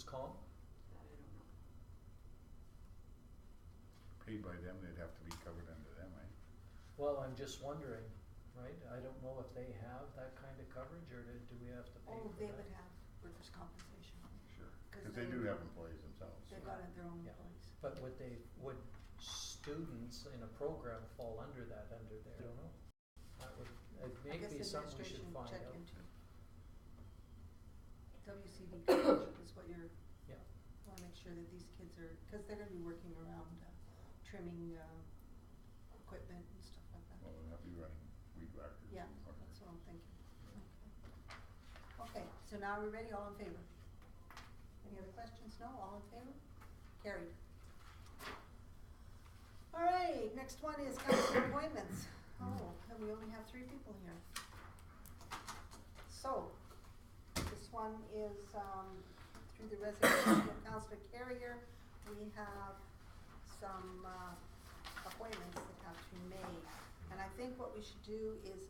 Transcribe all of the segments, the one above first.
comp? That I don't know. Paid by them, they'd have to be covered under them, eh? Well, I'm just wondering, right, I don't know if they have that kind of coverage, or do we have to pay Oh, for they that? would have workers' compensation. Sure. 'Cause Cause they they- do have employees themselves. They've so. got their own Yeah. employees. But would students in a program fall under that, under there? I don't know. That would, it I may guess be something we should administration find check out. into. WCD coverage is what you're, Yeah, wanna make sure that these kids are, cause they're gonna be working around, trimming, equipment and stuff like that. Well, they'll have to be running weed whackers. Yeah, and whatever. that's what I'm thinking. Okay, so now we're ready, all in favor? Any other questions? No, all in favor? Carried. All right, next one is council appointments. Oh, and we only have 3 people here. So, this one is, through the resignation of Councillor Carrier, we have some, appointments that have to be made. And I think what we should do is,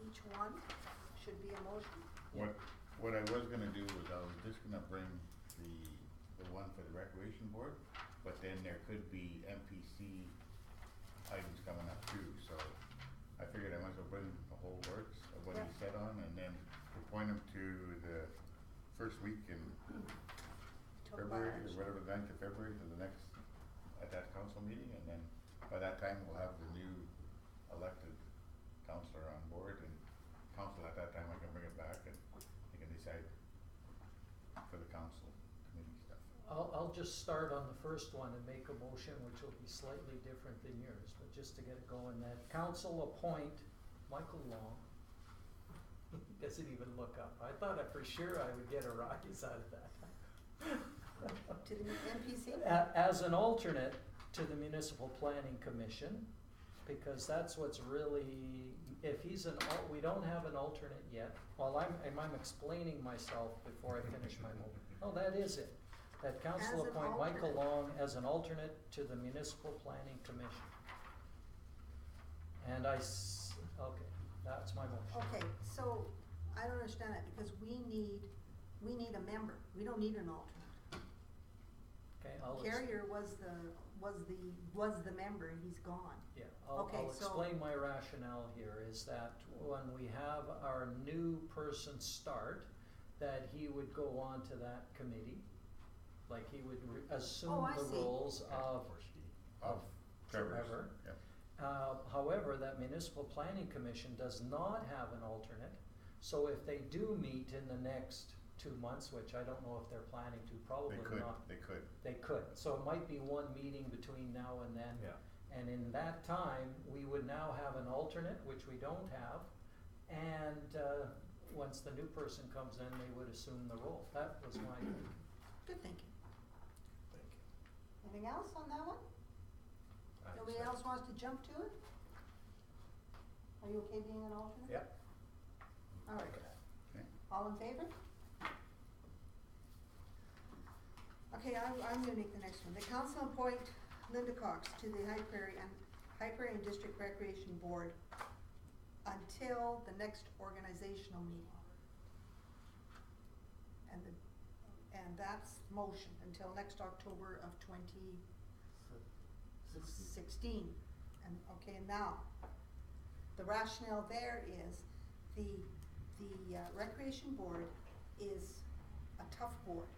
each one should be a motion. What I was gonna do was I was just gonna bring the one for the recreation board, but then there could be MPC items coming up too, so I figured I might as well bring the whole works of what he Yeah. said on, and then appoint him to the first week in Talk about February, or action. whatever, the 9th of February to the next, at that council meeting, and then by that time we'll have the new elected councillor on board, and council at that time, I can bring it back and they can decide for the council committee stuff. I'll just start on the first one and make a motion, which will be slightly different than yours, but just to get it going, that council appoint Michael Long. He doesn't even look up. I thought for sure I would get a rise out of that. To the MPC? As an alternate to the Municipal Planning Commission, because that's what's really, if he's we don't have an alternate yet. Well, I'm explaining myself before I finish my motion. Oh, that is it. That council As an appoint Michael alternate. Long as an alternate to the Municipal Planning Commission. And okay, that's my motion. Okay, so I don't understand that because we need a member. We don't need an alternate. Okay, Carrier was the member and he's gone. Yeah, Okay, I'll so- explain my rationale here, is that when we have our new person start, that he would go on to that committee, like he would assume Oh, I the see. roles of Trevor's, Trevor. yep. However, that Municipal Planning Commission does not have an alternate, so if they do meet in the next 2 months, which I don't know if they're planning to, probably not. They could. They could, so it might be one meeting between now and then. Yeah. And in that time, we would now have an alternate, which we don't have, and, once the new person comes in, they would assume the role. That was my thinking. Good thinking. Thank you. Anything else on that one? I Nobody accept. else wants to jump to it? Are you okay being an alternate? Yep. All right. Okay. All in favor? Okay, I'm gonna make the next one. The council appoint Linda Cox to the High Prairie and District Recreation Board until the next organizational meeting. And that's motion until next October of 2016. And, okay, now, the rationale there is the Recreation Board is a tough board.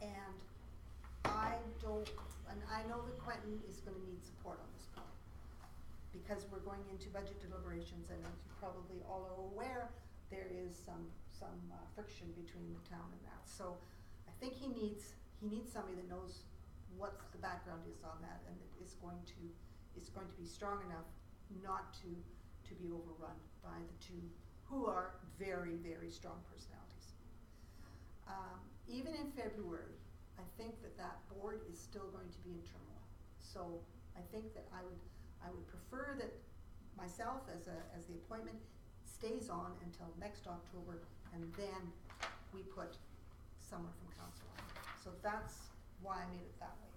And I know that Quentin is gonna need support on this point. Because we're going into budget deliberations, and as you probably all are aware, there is some friction between the town and that. So I think he needs somebody that knows what the background is on that, and that is going to be strong enough not to be overrun by the two, who are very, very strong personalities. Even in February, I think that board is still going to be in turmoil. So I think that I would prefer that myself as the appointment stays on until next October, and then we put someone from council on. So that's why I made it that way.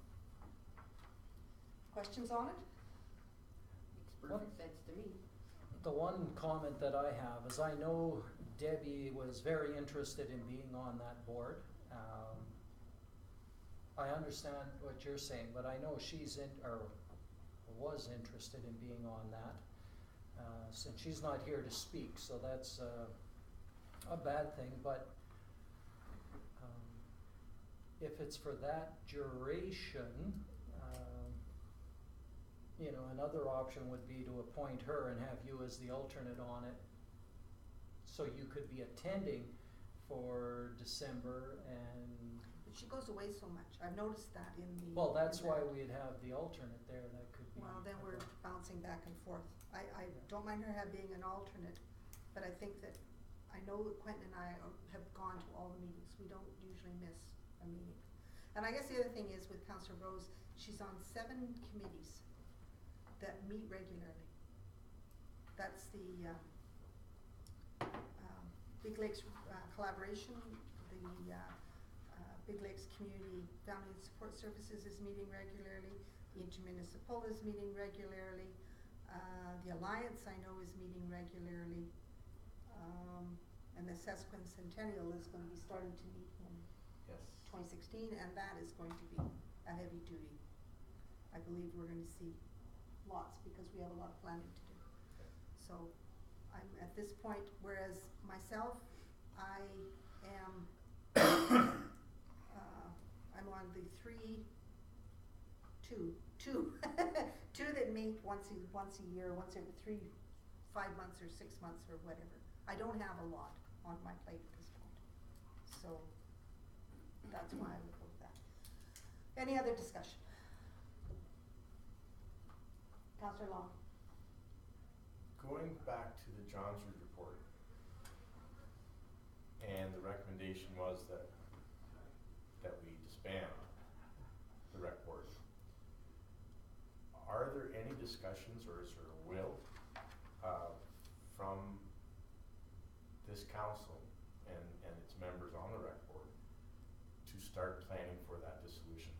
Questions on it? Makes perfect sense to me. The one comment that I have is I know Debbie was very interested in being on that board, I understand what you're saying, but I know she's or was interested in being on that. Since she's not here to speak, so that's a bad thing, but if it's for that duration, another option would be to appoint her and have you as the alternate on it. So you could be attending for December and, But she goes away so much. I've noticed that in the. well, that's in why the- we'd have the alternate there, that could be. Well, then we're bouncing back and forth. I don't mind her being an alternate, but I think that, I know that Quentin and I have gone to all the meetings. We don't usually miss a meeting. And I guess the other thing is with Councillor Rose, she's on 7 committees that meet regularly. That's the Big Lakes Collaboration, the Big Lakes Community Family and Support Services is meeting regularly, the Intermunicipal is meeting regularly, the Alliance I know is meeting regularly, and the Sesquicentennial is going to be starting to meet in Yes. 2016, and that is going to be a heavy duty. I believe we're going to see lots because we have a lot of planning to do. So I'm at this point, whereas myself, I am, I'm on the two that meet once a year, once every 5 months or 6 months or whatever. I don't have a lot on my plate at this point. So that's why I would go with that. Any other discussion? Councillor Long. Going back to the Johnsrud report, and the recommendation was that we disband the rec board. Are there any discussions, or is there a will from this council and its members on the rec board to start planning for that dissolution?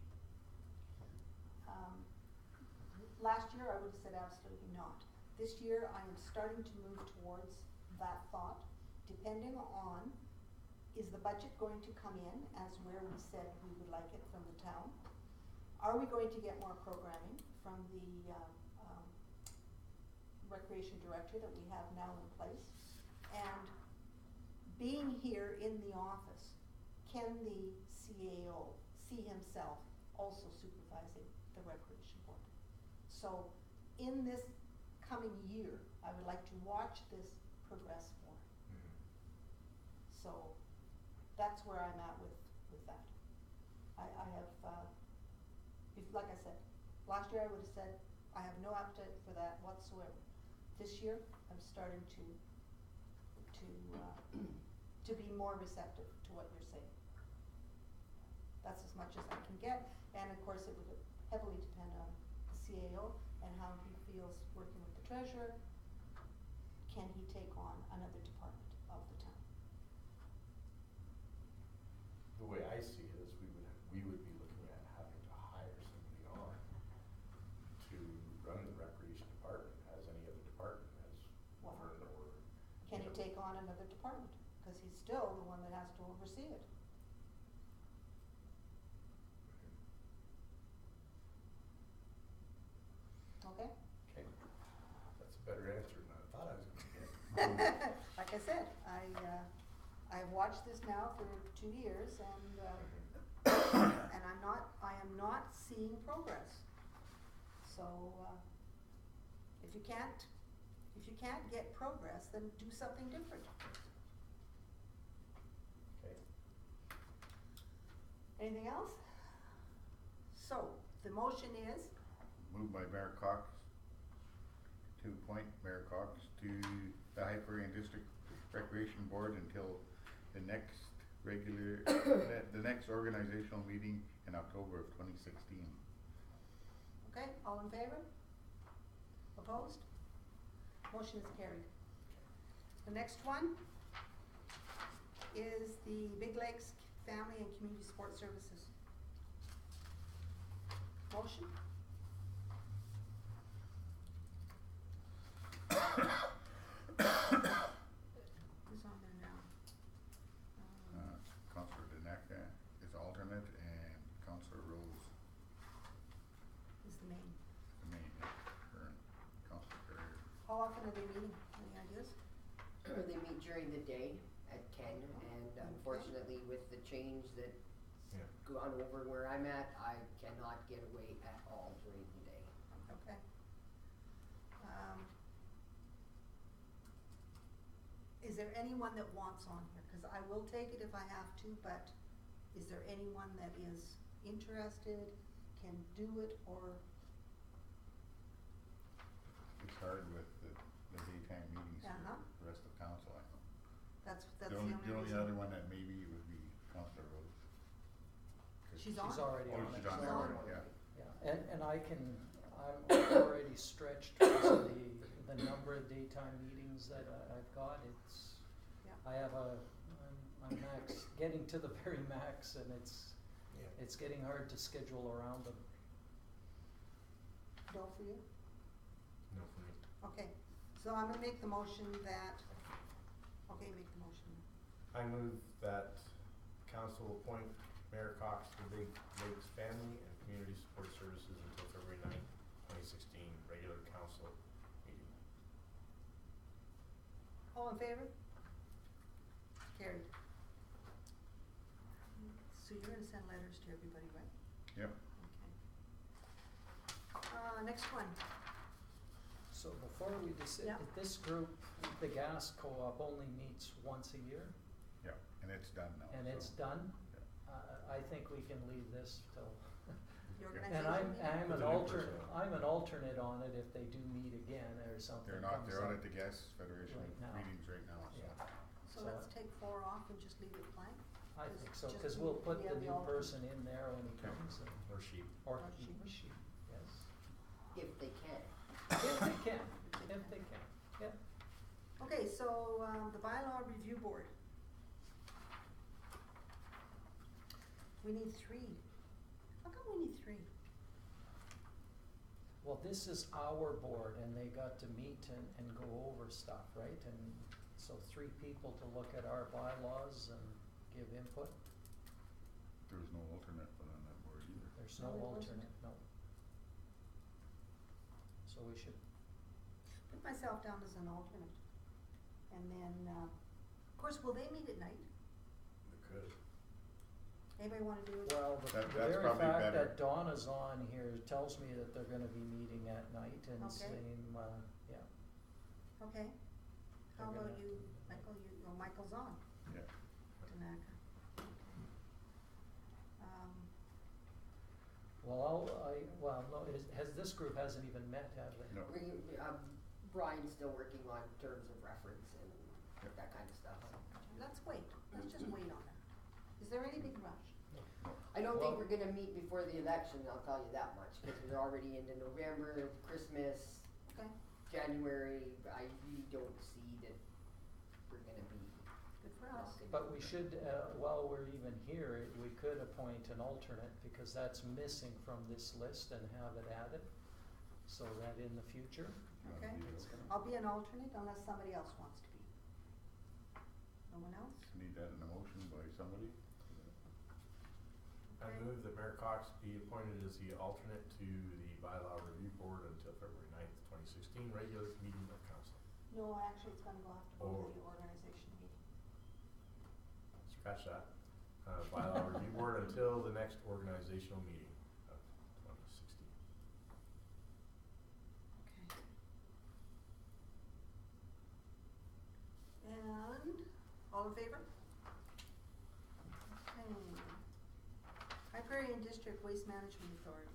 Last year I would have said absolutely not. This year I am starting to move towards that thought, depending on, is the budget going to come in as where we said we would like it from the town? Are we going to get more programming from the recreation director that we have now in place? And being here in the office, can the CAO see himself also supervising the recreation board? So in this coming year, I would like to watch this progress more. Mm-hmm. So that's where I'm at with that. I have, like I said, last year I would have said, I have no appetite for that whatsoever. This year, I'm starting to be more receptive to what you're saying. That's as much as I can get, and of course it would heavily depend on the CAO and how he feels working with the treasurer. Can he take on another department of the town? The way I see it is we would be looking at having to hire somebody on to run the recreation department as any other department has Wow. run or. Can he take on another department? Because he's still the one that has to oversee it. Okay? Okay, that's a better answer than I thought I was gonna get. Like I said, I've watched this now for 2 years and I am not seeing progress. So, if you can't get progress, then do something different. Okay. Anything else? So, the motion is, Moved by Mayor Cox to appoint Mayor Cox to the Hyperion District Recreation Board until the next the next organizational meeting in October of 2016. okay, all in favor? Opposed? Motion is carried. The next one is the Big Lakes Family and Community Support Services. Motion? Who's on there now? Councillor Daneka is alternate and Councillor Maine. the main, current council carrier. How often are they meeting? Any ideas? They meet during the day at 10, and unfortunately with the change that's Yeah. gone over where I'm at, I cannot get away at all during the day. Okay. Is there anyone that wants on here? Cause I will take it if I have to, but is there anyone that is interested, can do it, or, It's hard with the daytime meetings Uh-huh. for the rest of council, I know. that's The the only, only the only reason? other one that maybe would be Councillor Rose. 'Cause She's She's on? already Oh, on it. she's on She's there on. already, yeah. Yeah, and I'm already stretched because of the number of daytime meetings that I've got, it's, Yeah. I have I'm max, getting to the very max, and it's getting hard to schedule around them. No for you? No, for me. Okay, so I'm gonna make the motion that, okay, make the motion. I move that council appoint Mayor Cox to Big Lakes Family and Community Support Services until February 9th, 2016, regular council meeting. All in favor? Carried. So you're gonna send letters to everybody, right? Yep, Okay. Next one. So before we decide, Yeah. this group, the gas co-op only meets once a year, yep, and it's done now. and it's so, done. yeah. I think we can leave this till, The Yeah. organization and I'm meeting? an With a new alternate, person. I'm an alternate on it if they do meet again or something They're not, comes they're out up. at the Gas Federation Right now. meetings right now, so. Yeah. So So- let's take 4 off and just leave it blank? I Just- think so, just cause we- we'll put we the have the new alternate. person in there when he comes, and, Or sheep. or Or he, she. she, yes. If they can. If they can, if they can, yeah. Okay, so, the bylaw review board. We need 3. How come we need 3? Well, this is our board, and they got to meet and go over stuff, right? And so 3 people to look at our bylaws and give input. There was no alternate put on that board either. There's No, no there wasn't. alternate, no. So we should, Put myself down as an alternate. And then, of course, will they meet at night? They could. Anybody wanna do it? well, the That's very probably fact better. that Donna's on here tells me that they're gonna be meeting at night and Okay. same, yeah. Okay. How They're about gonna- you, Michael? Michael's on. Yeah. Tanaka. Well, no, this group hasn't even met, have they? No, Brian's still working on terms of reference and Yep. that kind of stuff. Let's wait. Let's just wait on that. Is there any big rush? I don't Well- think we're gonna meet before the election, I'll tell you that much, because we're already into November, Christmas, Okay, January. I really don't see that we're gonna be. good for us. knocking But on we the- should, while we're even here, we could appoint an alternate, because that's missing from this list, and have it added, so that in the future, you wanna Okay. be it's the- gonna. I'll be an alternate unless somebody else wants to be. No one else? Need that in a motion by somebody? I Okay. move that Mayor Cox be appointed as the alternate to the bylaw review board until February 9th, 2016, regular meeting of council. No, actually, it's gonna go have to go Oh. to the organization meeting. Scratch that. Bylaw review board until the next organizational meeting of 2016. Okay. And, all in favor? Okay. Hyperion District Waste Management Authority.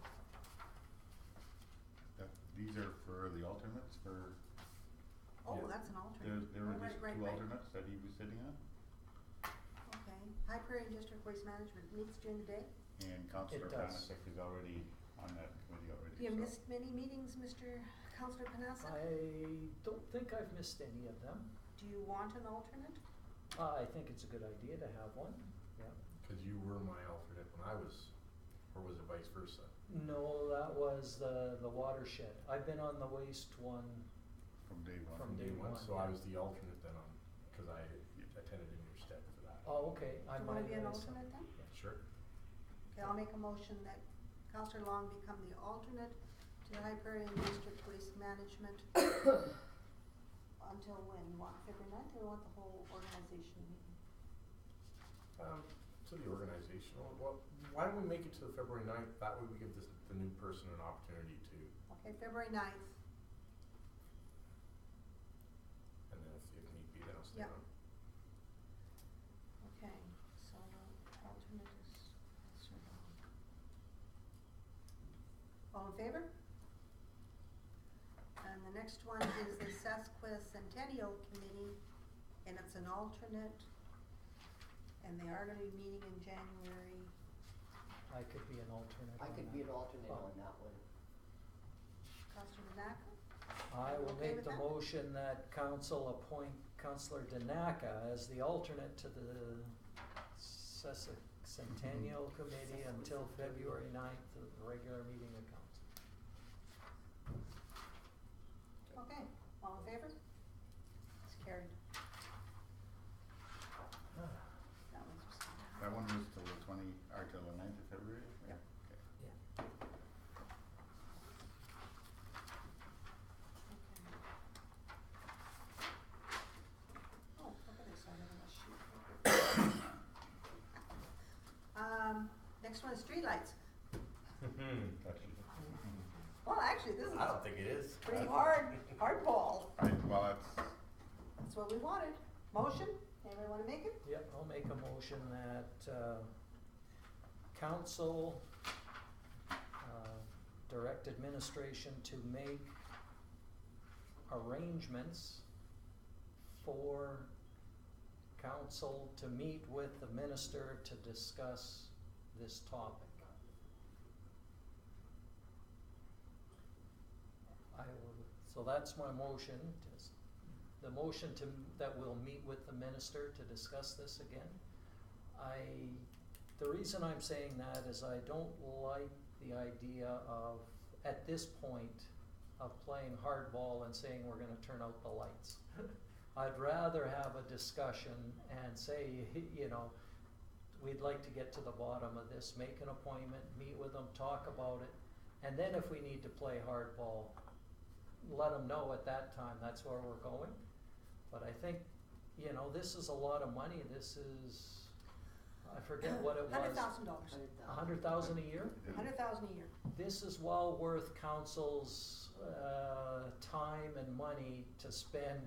These are for the alternates for, Oh, Yeah. that's an alternate. there were Oh, just right, 2 right. alternates that he was sitting on? Okay, Hyperion District Waste Management meets during the day. And Councillor does. Panasek is already on that committee already, You so. missed many meetings, Mr. Councillor Panassa? I don't think I've missed any of them. Do you want an alternate? I think it's a good idea to have one, yeah. Cause you were my alternate when I was, or was it vice versa? No, that was the watershed. I've been on the waste one, From day one. From day one, So I yeah. was the alternate then on, cause I attended in your stead for that. oh, okay, I Do you might wanna be an have alternate then? Sure. Okay, I'll make a motion that Councillor Long become the alternate To High Prairie District Waste Management. Until when? You want February 9th or you want the whole organization meeting? To the organizational, well, why don't we make it to February 9th? That way we give the new person an opportunity to, Okay, February 9th. and then if need be, then I'll stay Yeah. on. Okay, so the alternate is Sir Don. All in favor? And the next one is the Sesquicentennial Committee, and it's an alternate, and they are gonna be meeting in January. I could be an alternate I on could that. be an alternate Oh. on that one. Councillor Monaco? I will Okay make with the that? motion that council appoint Councillor Danaka as the alternate to the Centennial Committee until February 9th, the regular meeting of council. Okay, all in favor? It's carried. That one's just. That one was till the 20, or till the 9th of February? Yep. Okay. Yeah. Oh, look at this, I have a sheet. Next one is streetlights. Well, actually, this is I don't think it is. pretty hardball. Well, That's what we wanted. Motion, anybody wanna make it? Yep, I'll make a motion that, council, direct administration to make arrangements for council to meet with the minister to discuss this topic. So that's my motion, the motion that we'll meet with the minister to discuss this again. The reason I'm saying that is I don't like the idea of, at this point, of playing hardball and saying we're gonna turn out the lights. I'd rather have a discussion and say, you know, we'd like to get to the bottom of this, make an appointment, meet with them, talk about it, and then if we need to play hardball, let them know at that time, that's where we're going. But I think, you know, this is a lot of money, this is, I forget what it was. $100,000. $100,000 a year? $100,000 a year. This is well worth council's, time and money to spend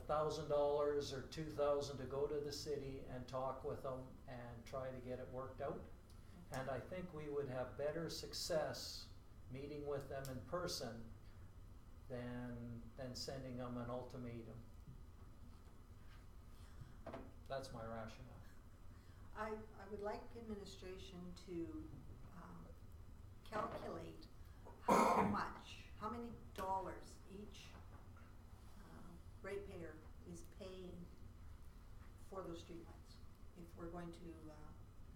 $1,000 or $2,000 to go to the city and talk with them and try to get it worked out. And I think we would have better success meeting with them in person than sending them an ultimatum. That's my rationale. I would like administration to calculate how many dollars each ratepayer is paying for those streetlights, if we're going to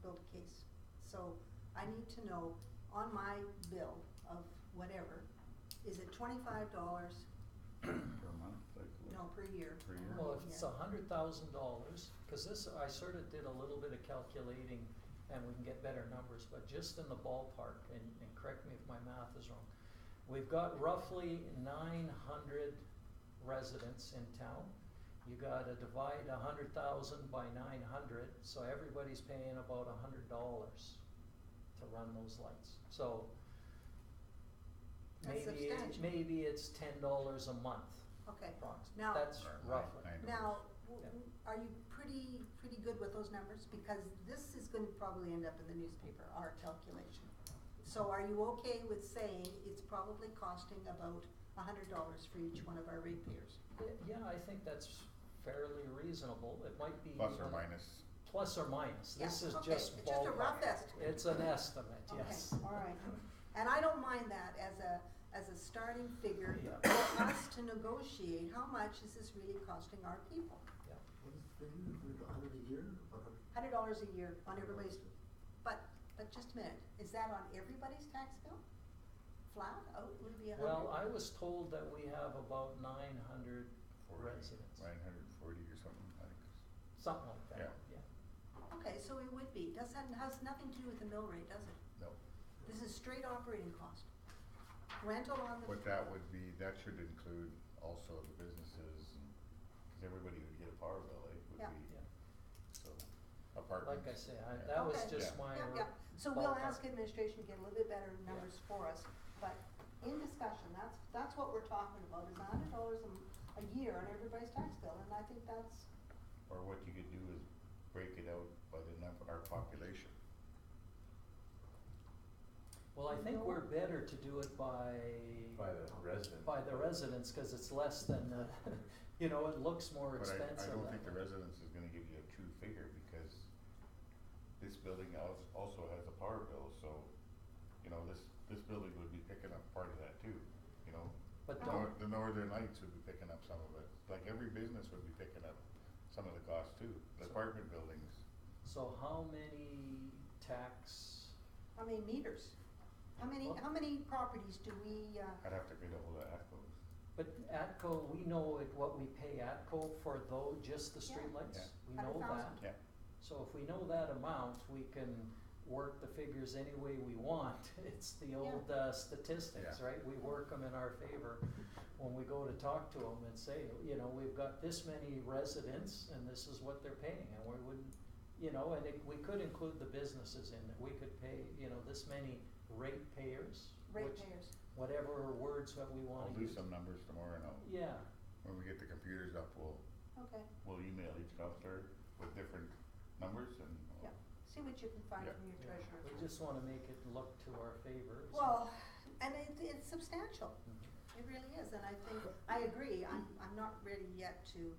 build a case. So I need to know on my bill of whatever, is it $25? per month, like. No, per year. Per year? Well, if it's Yeah. $100,000, cause this, I sort of did a little bit of calculating and we can get better numbers, but just in the ballpark, and correct me if my math is wrong. We've got roughly 900 residents in town. You gotta divide 100,000 by 900, so everybody's paying about $100 to run those lights. So That's substantial. maybe it's $10 a month, Okay, approximately. Now- That's Or roughly. $9. now, Yeah. are you pretty good with those numbers? Because this is gonna probably end up in the newspaper, our calculation. So are you okay with saying it's probably costing about $100 for each one of our ratepayers? Yeah, I think that's fairly reasonable. It might be. Plus or minus. Plus or minus. This Yeah, is okay, just it's just a rough ballpark. estimate. It's an estimate, yes. Okay, all right. And I don't mind that as a starting figure Yeah. for us to negotiate, how much is this really costing our people? Yeah. What is the figure, $100 a year? $100 a year on everybody's, but just a minute, is that on everybody's tax bill? Flat, would it be $100? Well, I was told that we have about 900 residents, 940 or something, I think. something like that, yeah. Okay, so it would be, has nothing to do with the mill rate, does it? No. This is straight operating cost. rental on the, But that would be, that should include also the businesses, and, cause everybody would get a power bill, would Yeah. be, Yeah. so, apartments. Like I say, yeah. that was Okay. just Yeah. my. yeah, yeah. So we'll ballpark. ask administration to get a little bit better numbers for us, but in discussion, that's what we're talking about, is $100 a year on everybody's tax bill, and I think that's, Or what you could do is break it out by the number, our population. Well, I think we're better to do it by the resident. by the residents, cause it's less than, you know, it looks more But expensive. I don't that think the way. residence is gonna give you a true figure, because this building also has a power bill, so, you know, this building would be picking up part of that too, you know? But Oh. don't, The Northern Lights would be picking up some of it, like every business would be picking up some of the cost too, the So- apartment buildings. so how many tax, how many meters? Well- How many properties do we, I'd have to get ahold of ATCOs. but ATCO, we know what we pay ATCO for just the Yeah. streetlights, Yeah. we know that. 100,000. Yeah. So if we know that amount, we can work the figures any way we want. It's the old statistics, Yeah. right? We work them in our favor when we go to talk to them and say, you know, we've got this many residents and this is what they're paying, and we wouldn't, you know, and we could include the businesses in it. We could pay, you know, this many ratepayers, ratepayers? whatever words that we I'll wanna do use. some numbers tomorrow, and Yeah, when we get the computers up, Okay, we'll email each counselor with different numbers and. Yeah. see what you can find Yeah. from your yeah. treasurer. We just wanna make it look to our favor. so- Well, and it's substantial, Mhm. it really is, and I think, I agree, I'm not ready yet to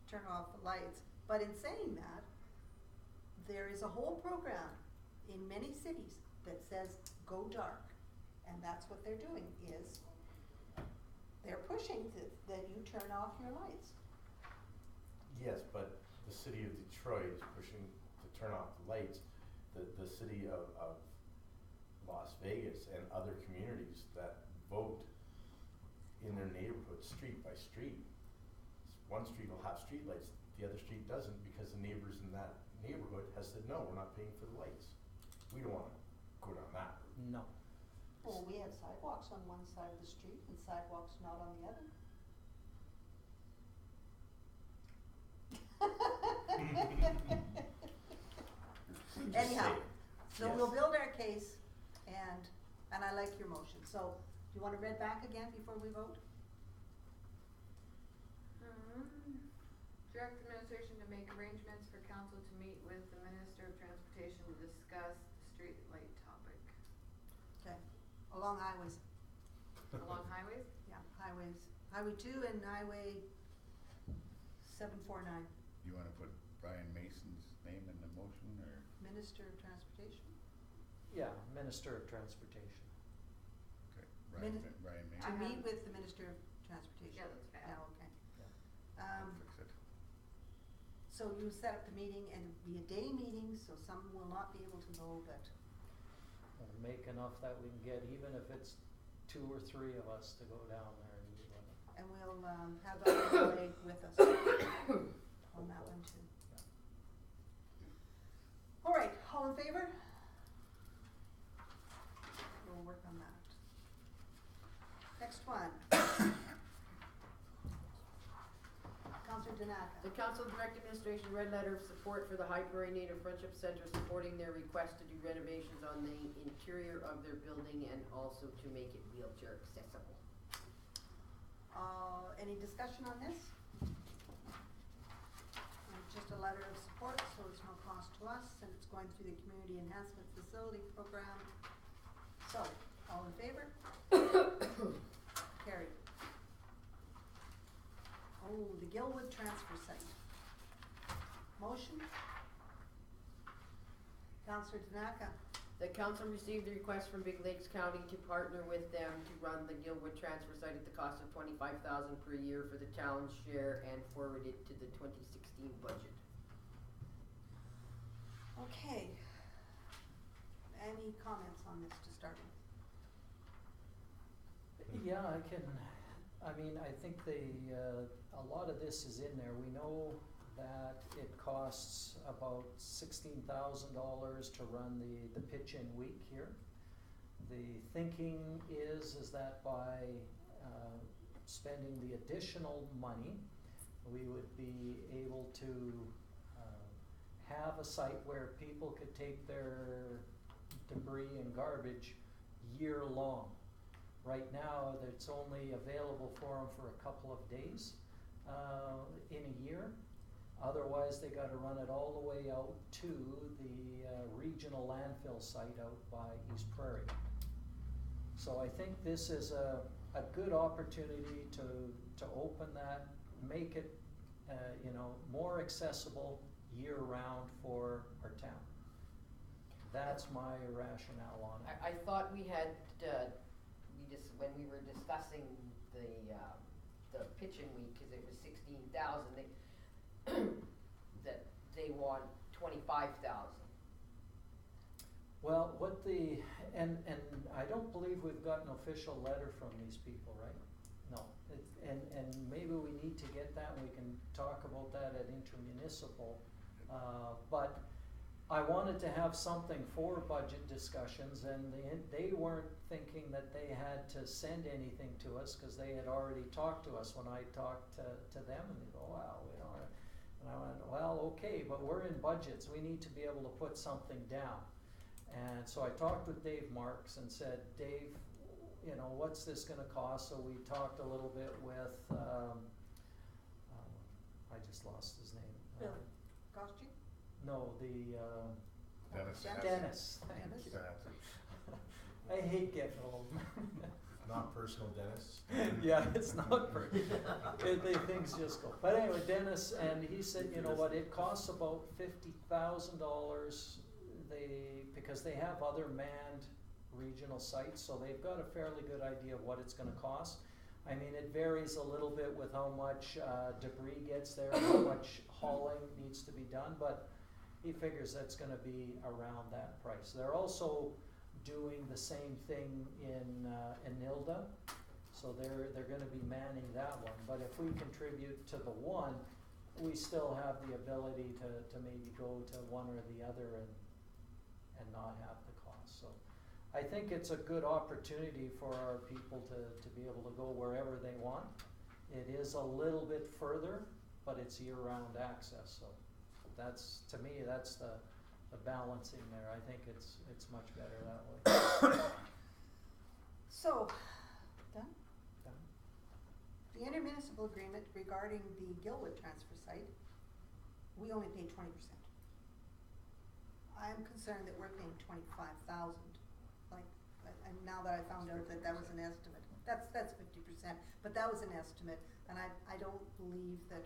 turn off the lights, but in saying that, there is a whole program in many cities that says go dark, and that's what they're doing, is they're pushing that you turn off your lights. Yes, but the city of Detroit is pushing to turn off the lights. The city of Las Vegas and other communities that vote in their neighborhood, street by street. One street will have streetlights, the other street doesn't, because the neighbors in that neighborhood has said, no, we're not paying for the lights. We don't wanna go down that route. No. Well, we have sidewalks on one side of the street and sidewalks not on the other. Just Anyhow, saying. so Yes. we'll build our case, and I like your motion, so, do you wanna read back again before we vote? Direct administration to make arrangements for council to meet with the Minister of Transportation to discuss the street light topic. Okay, along highways, Along highways? yeah, highways, Highway 2 and Highway 749, You wanna put Brian Mason's name in the motion, or? Minister of Transportation. Yeah, Minister of Transportation. Okay, Min- Brian To I Mason. meet have- with the Minister of Transportation. Yeah, that's fine. Yeah, okay. Yeah. I'll fix it. So you set up the meeting, and it'll be a day meeting, so some will not be able to go, but, We'll make enough that we can get, even if it's 2 or 3 of us to go down there and meet with them. and we'll, have LA with us on that one too. Yeah. All right, all in favor? We'll work on that. Next one. Counselor Tanaka. The council direct administration read letter of support for the High Prairie Native Friendship Center, supporting their request to do renovations on the interior of their building and also to make it wheelchair accessible. Any discussion on this? Just a letter of support, so it's no cost to us, and it's going through the Community Enhancement Facility Program. So, all in favor? Carried. Oh, the Gilwood Transfer Site. Motion? Counselor Tanaka. The council received a request from Big Lakes County to partner with them to run the Gilwood transfer site at the cost of $25,000 per year for the challenge share and forward it to the 2016 budget. Okay. Any comments on this to start with? Yeah, I think a lot of this is in there. We know that it costs about $16,000 to run the pitch-in week here. the thinking is that by spending the additional money, we would be able to have a site where people could take their debris and garbage year-long. Right now, it's only available for them for a couple of days in a year. Otherwise, they gotta run it all the way out to the regional landfill site out by East Prairie. So I think this is a good opportunity to open that, make it, more accessible year-round for our town. That's my rationale on it. I thought we had, when we were discussing the pitching week, cause it was 16,000, that they want 25,000. Well, and I don't believe we've got an official letter from these people, right? No, and maybe we need to get that, and we can talk about that at intermunicipal. But I wanted to have something for budget discussions, and they weren't thinking that they had to send anything to us, cause they had already talked to us when I talked to them, and they go, wow, we don't. And I went, well, okay, but we're in budgets, we need to be able to put something down. And so I talked with Dave Marks and said, Dave, what's this gonna cost? So we talked a little bit with, I just lost his name. Bill, cost you? No, the, Dennis. Thank Dennis? you. I hate getting old. Not personal, Dennis. Yeah, it's not things just go. But anyway, Dennis, and he said, you know what, it costs about $50,000. Because they have other manned regional sites, so they've got a fairly good idea of what it's gonna cost. I mean, it varies a little bit with how much debris gets there, how much hauling needs to be done, but he figures that's gonna be around that price. They're also doing the same thing in Nilda, so they're gonna be manning that one. But if we contribute to the one, we still have the ability to maybe go to one or the other and not have the cost. So I think it's a good opportunity for our people to be able to go wherever they want. It is a little bit further, but it's year-round access, so that's, to me, that's the balancing there. I think it's much better that way. So, done? Done? The intermunicipal agreement regarding the Gilwood transfer site, we only pay 20%. I'm concerned that we're paying 25,000, and now that I found out that was an estimate. That's 50%, but that was an estimate, and I don't believe that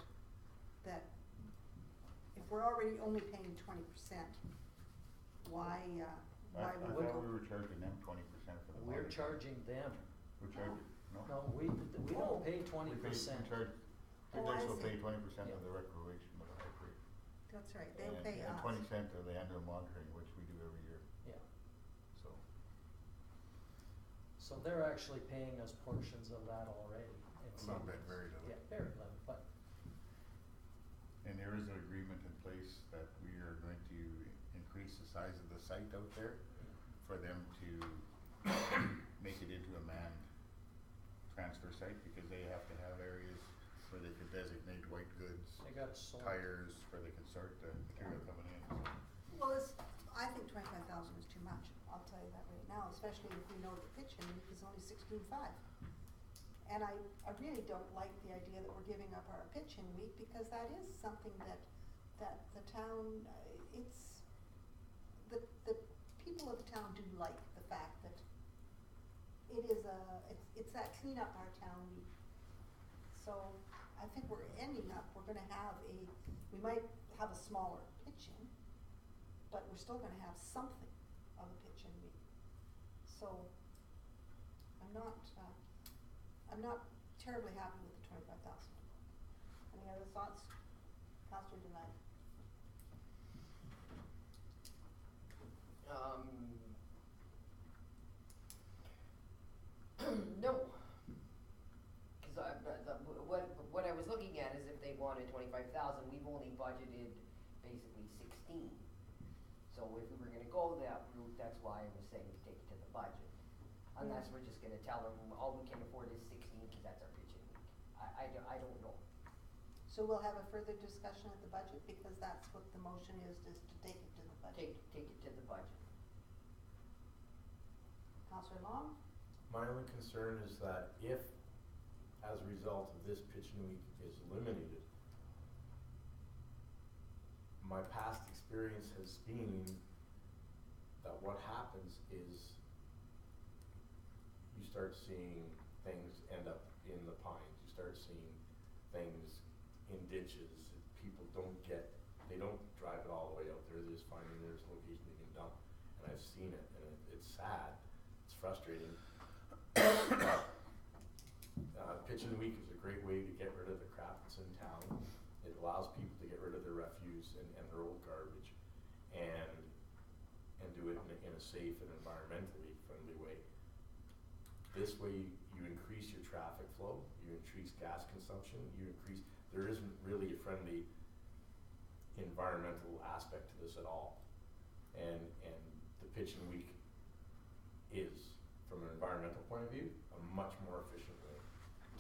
if we're already only paying 20%, why I we thought go? we were charging them 20% for the. We're money. charging them. We're charging, no? No, we don't pay 20%. We charge, Oh, Big I Lakes will see. pay 20% Yeah. of the recreation of the High Creek. That's right, they'll pay us. And 20 cents of the annual monitoring, which we do every year, Yeah. so. So they're actually paying us portions of that already. in A little bit, savings. very little. Yeah, very little, but And there is an agreement in place that we are going to increase the size of the site out there for them to make it into a manned transfer site, because they have to have areas where they can designate white goods, they got sold. tires, where they can sort the material coming in. Well, I think 25,000 is too much, I'll tell you that right now, especially if we know the pitching week is only 16.5. And I really don't like the idea that we're giving up our pitching week, because that is something that the town, the people of the town do like the fact that it's that clean up our town week. So I think we're gonna have we might have a smaller pitching, but we're still gonna have something of a pitching week. So I'm not terribly happy with the 25,000. Any other thoughts, Pastor Delight? No. Cause what I was looking at is if they wanted 25,000, we've only budgeted basically 16. So if we were gonna go that route, that's why I was saying to take it to the budget. unless we're just gonna tell them, all we can afford is 16, cause that's our pitching week. I don't know. So we'll have a further discussion at the budget, because that's what the motion is to take it to the budget. Take it to the budget. Counselor Long? My only concern is that if, as a result of this pitching week is eliminated, my past experience has been that what happens is you start seeing things end up in the pines, you start seeing things in ditches, people they don't drive it all the way out there, they just finding there's a location they can dump, and I've seen it, and it's sad, it's frustrating. Pitching week is a great way to get rid of the crap that's in town. It allows people to get rid of their refuse and their old garbage, and do it in a safe and environmentally friendly way. This way you increase your traffic flow, you increase gas consumption, there isn't really a friendly environmental aspect to this at all. And the pitching week is, from an environmental point of view, a much more efficient way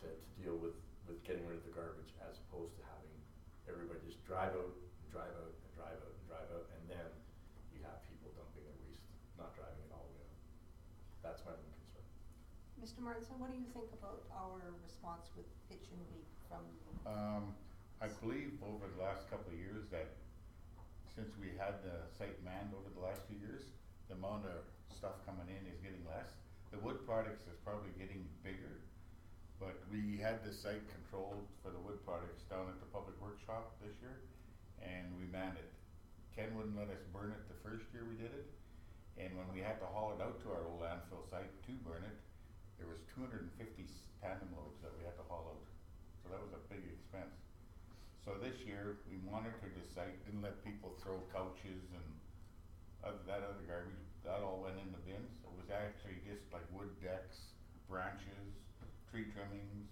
to deal with getting rid of the garbage, as opposed to having everybody just drive out, and then you have people dumping their waste, not driving it all the way out. That's my only concern. Mr. Martinson, what do you think about our response with pitching week from? I believe over the last couple of years that since we had the site manned over the last few years, the amount of stuff coming in is getting less. The wood products is probably getting bigger, but we had the site controlled for the wood products down at the public workshop this year, and we manned it. Ken wouldn't let us burn it the first year we did it, and when we had to haul it out to our old landfill site to burn it, there was 250 tandem loads that we had to haul out. So that was a big expense. So this year, we monitored the site, didn't let people throw couches and that other garbage. That all went in the bins. It was actually just like wood decks, branches, tree trimmings,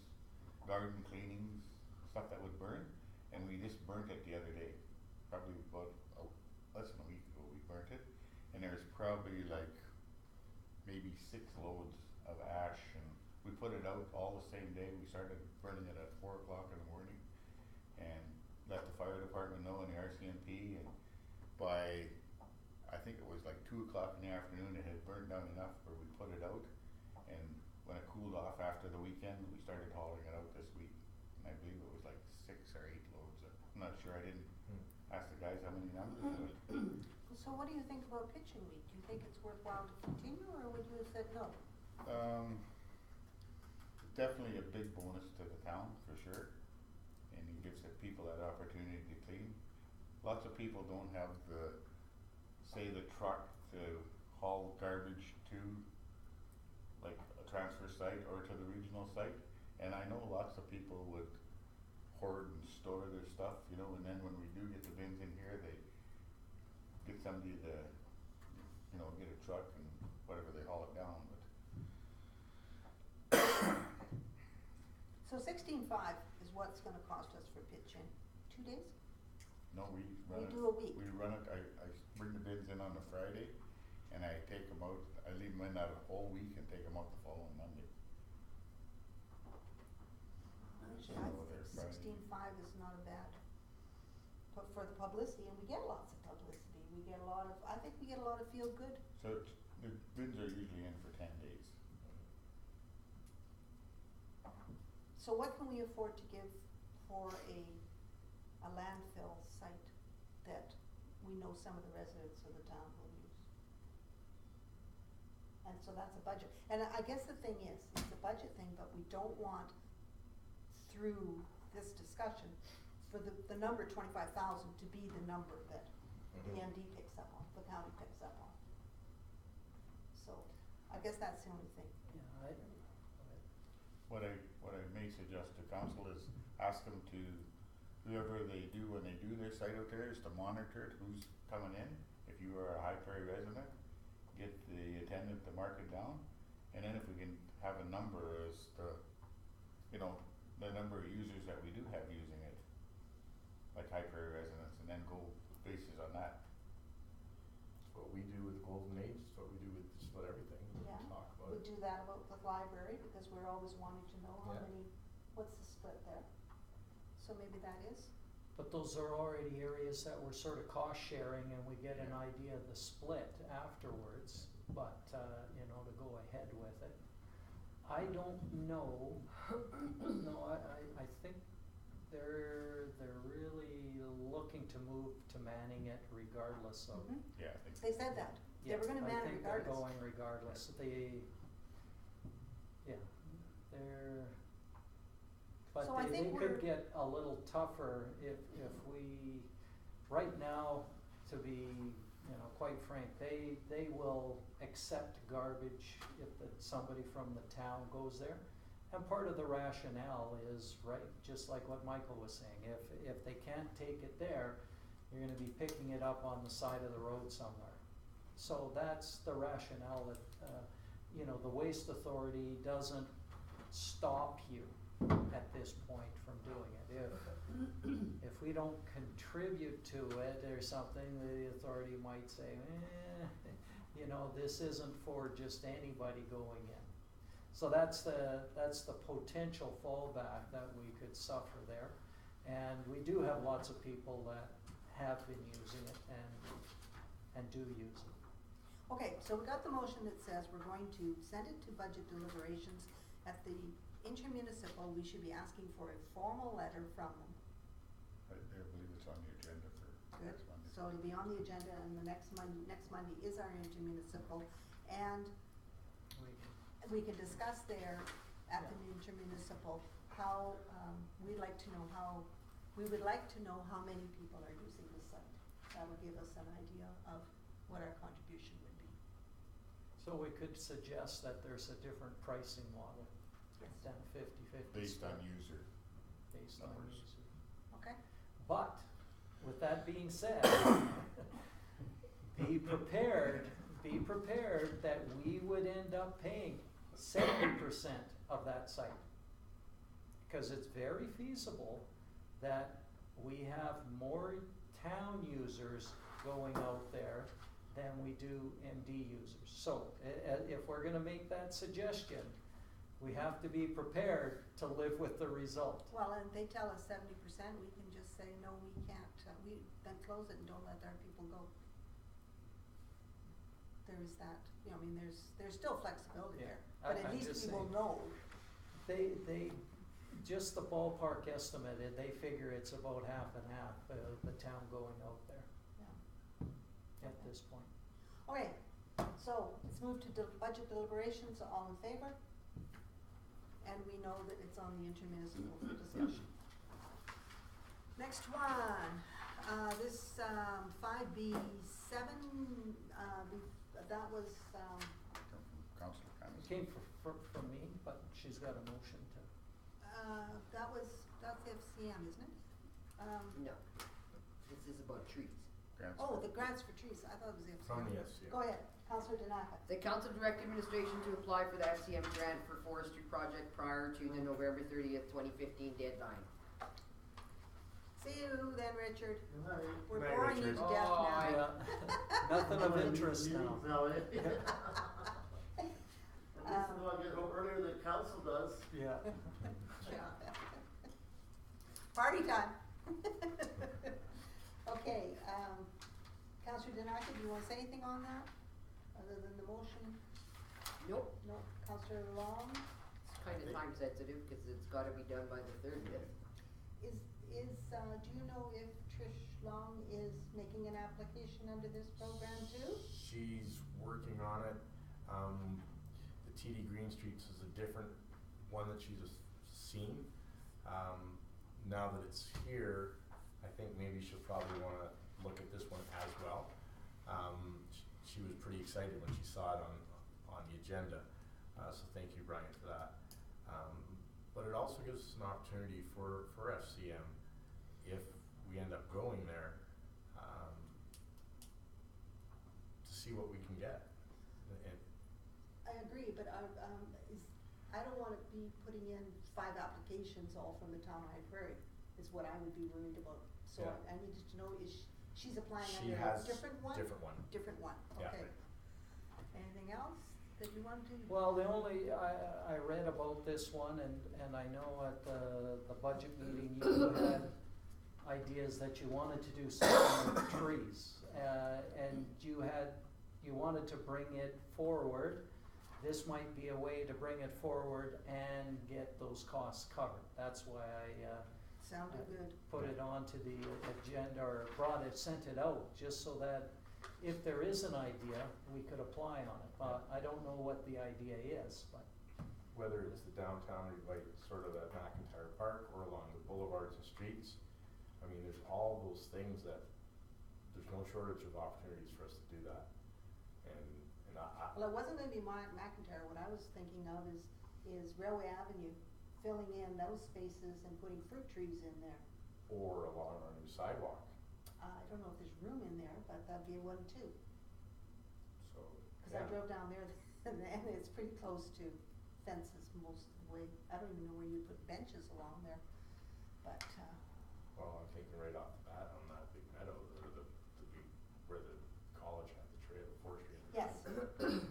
garden cleanings, stuff that would burn. And we just burnt it the other day. Probably about less than a week ago we burnt it. And there's probably like maybe 6 loads of ash, and we put it out all the same day. We started burning it at 4 o'clock in the morning and let the fire department know and the RCMP, and by I think it was like 2 o'clock in the afternoon it had burned down enough where we put it out, and when it cooled off after the weekend we started hauling it out this week, and I believe it was like 6 or 8 loads. I'm not sure, I didn't ask the guys how many numbers of it. So what do you think about pitching week? Do you think it's worthwhile to continue, or would you have said no? Definitely a big bonus to the town for sure, and it gives the people that opportunity to clean. Lots of people don't have the truck to haul garbage to like a transfer site or to the regional site, and I know lots of people would hoard and store their stuff, you know, and then when we do get the bins in here, they get somebody to, you know, get a truck and whatever they haul it down, but. So 16.5 is what's gonna cost us for pitching. 2 days? No, we run We it. do a week. We run it, I bring the bins in on a Friday, and I take them out, I leave them in that whole week and take them out the following Monday. Actually, I think 16.5 is not a bad, but for the publicity, and we get lots of publicity. We get a lot of, I think we get a lot of feel good. So the bins are usually in for 10 days. So what can we afford to give for a landfill site that we know some of the residents of the town will use? And so that's a budget. And I guess the thing is, it's a budget thing, but we don't want, through this discussion, for the number 25,000 to be the number that the MD picks up on, the county picks up on. So I guess that's the only thing. Yeah, What I may suggest to council is ask them to, whoever they do when they do their site out there, is to monitor it, who's coming in. If you are a High Prairie resident, get the attendant to mark it down, and then if we can have a number as to, you know, the number of users that we do have using it, like High Prairie residents, and then go basis on that. It's what we do with Golden Age, it's what we do with just about everything we Yeah, talk about. we do that about the library, because we're always wanting to know how Yeah. many, what's the split there? So maybe that is, But those are already areas that we're sort of cost sharing and we get an idea of the split afterwards, but, to go ahead with it. I don't know, no, I think they're really looking to move to manning it regardless of. Mhm. Yeah, I think. They said that, they were gonna man it I think they're regardless. going regardless, So I but they think could we're- get a little tougher if we, right now, to be, quite frank, they will accept garbage if somebody from the town goes there. And part of the rationale is, right, just like what Michael was saying, if they can't take it there, you're gonna be picking it up on the side of the road somewhere. So that's the rationale that, the waste authority doesn't stop you at this point from doing it. If we don't contribute to it or something, the authority might say, this isn't for just anybody going in. So that's the potential fallback that we could suffer there. And we do have lots of people that have been using it and do use it. Okay, so we got the motion that says we're going to send it to budget deliberations. At the intermunicipal, we should be asking for a formal letter from them. I believe it's on the agenda for Good, next Monday. so it'll be on the agenda, and the next Monday is our intermunicipal, and we can discuss there at the intermunicipal how, we would like to know how many people are using the site. That would give us an idea of what our contribution would be. So we could suggest that there's a different pricing model Yes. than 50/50 Based on split, user. based on numbers. user. Okay? But, with that being said, be prepared that we would end up paying 70% of that site. Because it's very feasible that we have more town users going out there than we do MD users. So, if we're gonna make that suggestion, we have to be prepared to live with the result. Well, and they tell us 70%, we can just say, no, we can't, we then close it and don't let our people go. There is that, there's still flexibility Yeah, there, but I'm at least just we will saying. know. They, just the ballpark estimate, they figure it's about half and half, the town going out there Yeah. at this point. Okay, so let's move to budget deliberations, all in favor? And we know that it's on the intermunicipal for discussion. Next one, this, 5B7, that was, Councillor Connors. It came from me, but she's got a motion to. that's FCM, isn't it? No, this is about trees. Grants Oh, for- the grants for trees, I thought it was FCM. From the FCM. Go ahead, Councillor Danaka. The council direct administration to apply for the FCM grant for forestry project prior to the November 30th, 2015 deadline. See you then, Richard. Right. We're Night, boring you to Richard. death Oh, now. Yeah. Nothing of interest now. Meetings now, eh? At least I know I get home earlier than council does. Yeah. Party time. Okay, Councillor Danaka, do you wanna say anything on that, other than the motion? Nope, No, Councillor Long, it's kind of time sensitive because it's got to be done by the 30th. do you know if Trish Long is making an application under this program too? She's working on it. The TD Green Streets is a different one that she's seen. Now that it's here, I think maybe she'll probably wanna look at this one as well. She was pretty excited when she saw it on the agenda, so thank you, Brian, for that. But it also gives us an opportunity for FCM, if we end up going there, to see what we can get. And I agree, but I don't wanna be putting in 5 applications all from the town library, is what I would be worried about. So Yeah. I needed to know, she's applying she under a has different one? different one. Different one, Yeah. okay. Anything else that you want to? Well, I read about this one and I know at the budget meeting you had ideas that you wanted to do something with trees. And you wanted to bring it forward. This might be a way to bring it forward and get those costs covered. That's why I, Sounded good. put it onto the agenda or sent it out, just so that if there is an idea, we could apply on it. I don't know what the idea is, but Whether it's the downtown, like sort of at McIntyre Park or along the boulevards and streets, I mean, there's all those things that, there's no shortage of opportunities for us to do that. And Well, it wasn't gonna be McIntyre, what I was thinking of is Railway Avenue, filling in those spaces and putting fruit trees in there. or along our new sidewalk, I don't know if there's room in there, but that'd be one too. so, Cause yeah. I drove down there and it's pretty close to fences most of the way. I don't even know where you put benches along there, but, Well, I'm thinking right off the bat on that big meadow, or the big, where the college had the trail, the forestry. and yes. everything.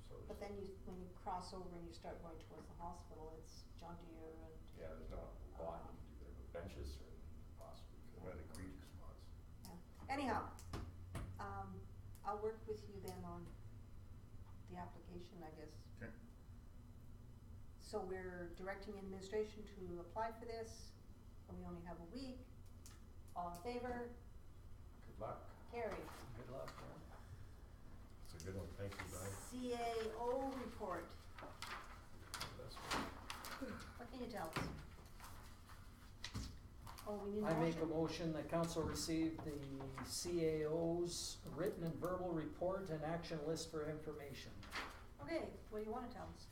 So, But then when you cross over and you start going towards the hospital, it's John Deere and, yeah, there's not a lot you can do there, but benches certainly possibly could. Where the creek spots. yeah. Anyhow, I'll work with you then on the application, I guess. Okay. So we're directing administration to apply for this, and we only have a week. All in favor? Good luck. Carried. good luck, man. It's a good one, thank you, Brian. CAO report. That's good. What can you tell us? Oh, we need a I motion? make a motion that council receive the CAO's written and verbal report and action list for information. Okay, what do you wanna tell us?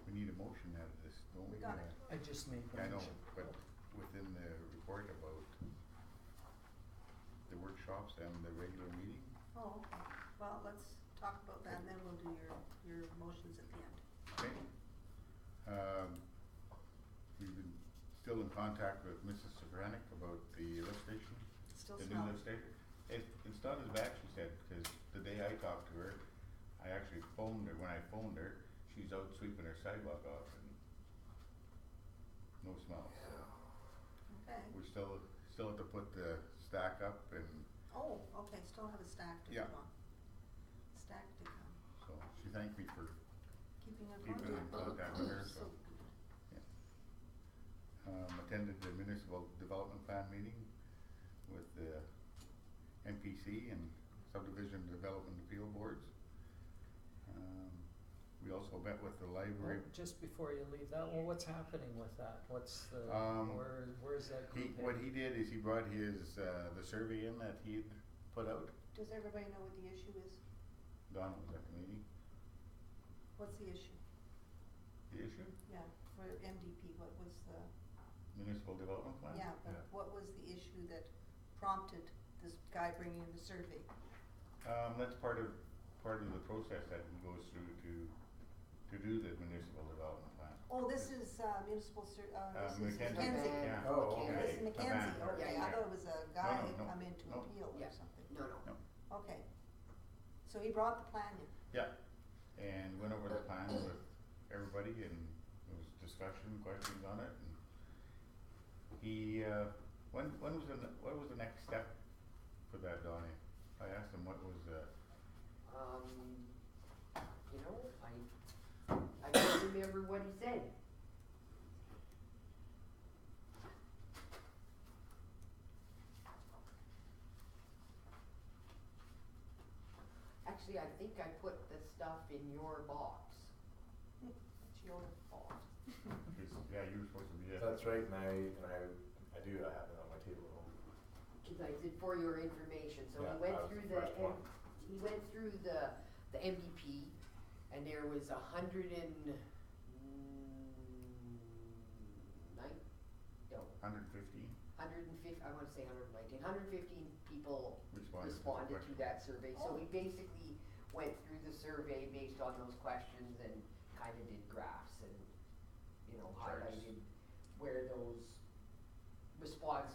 We need a motion out of this, don't we? We got it. I just made the I know, motion. but within the report about the workshops and the regular meeting, Oh, okay. Well, let's talk about that, and then we'll do your motions at the end. okay? We've been still in contact with Mrs. Sokranik about the lift station. Still The new smells. lift station. It's not as bad, she said, because the day I talked to her, I actually phoned her, when I phoned her, she's out sweeping her sidewalk off and no smell. Okay. We still have to put the stack up and, Oh, okay, still have a stack to Yeah. come on. Stack to come. so she thanked me for Keeping in keeping in contact. contact with her, So so. Attended the municipal development plan meeting with the MPC and subdivision development appeal boards. We also met with the library. Well, just before you leave that, well, what's happening with that? What's the, where's that group What headed? he did is he brought his, the survey in that he'd put out. Does everybody know what the issue is? Donna was at the meeting. What's the issue? The issue? Yeah, for MDP, what was the, Municipal development plan? yeah, but Yeah. what was the issue that prompted this guy bringing in the survey? That's part of the process that he goes through to do the municipal development plan. Oh, this is municipal this is Mackenzie. Mackenzie. Yeah. Oh, Okay, okay. this is A Mackenzie, man. okay, Yeah, I yeah. thought it was a guy No, that no, come in to no. appeal or Yeah. something. No, no. No. Okay, so he brought the plan in. Yeah, and went over the plan with everybody and there was discussion, questions on it and he, what was the next step for that, Donnie? I asked him what was You know, I don't remember what he said. Actually, I think I put the stuff in your box. It's your fault. yeah, you were supposed to be there. That's right, and I do have it on my table at home. Cause I said for your information, so Yeah, he went that was through the first one. he went through the MVP, and there was 109, no, 115 150, I wanna say 119, 115 people responded to the responded to that survey, so Oh. we basically went through the survey based on those questions and kinda did graphs and, you know, Charts. highlighted where those response,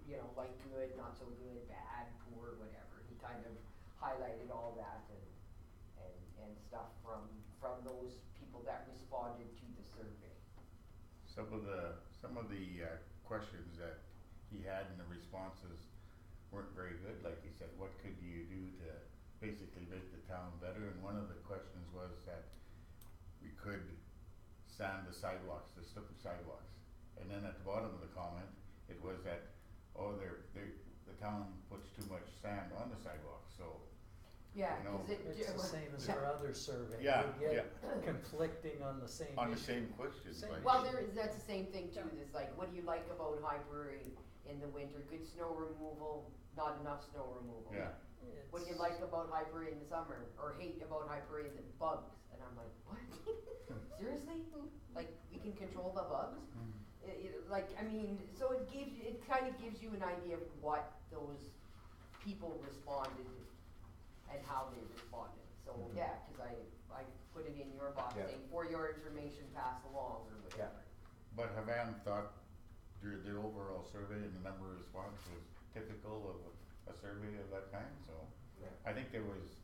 you know, like good, not so good, bad, poor, whatever, he kind of highlighted all that and stuff from those people that responded to the survey. Some of the questions that he had in the responses weren't very good, like he said, what could you do to basically make the town better? And one of the questions was that we could sand the sidewalks, the slippery sidewalks. And then at the bottom of the comment, it was that, the town puts too much sand on the sidewalks, so. Yeah, You know, 'cause It's the same as our other survey. Yeah, We get conflicting on the same on the issue. same questions, Same. like. Well, that's the same thing too, it's like, what do you like about High Prairie in the winter? Good snow removal, not enough snow removal. Yeah, What do you like about High Prairie in the summer, or hate about High Prairie in the bugs? And I'm like, what? Seriously? Like, we can control the bugs? So it kind of gives you an idea of what those people responded and how they responded. So, yeah, cause I put it in your box Yeah. saying, for your information, pass along, or whatever. but Havan thought the overall survey and the number of response was typical of a survey of that kind, so. Yeah. I think there was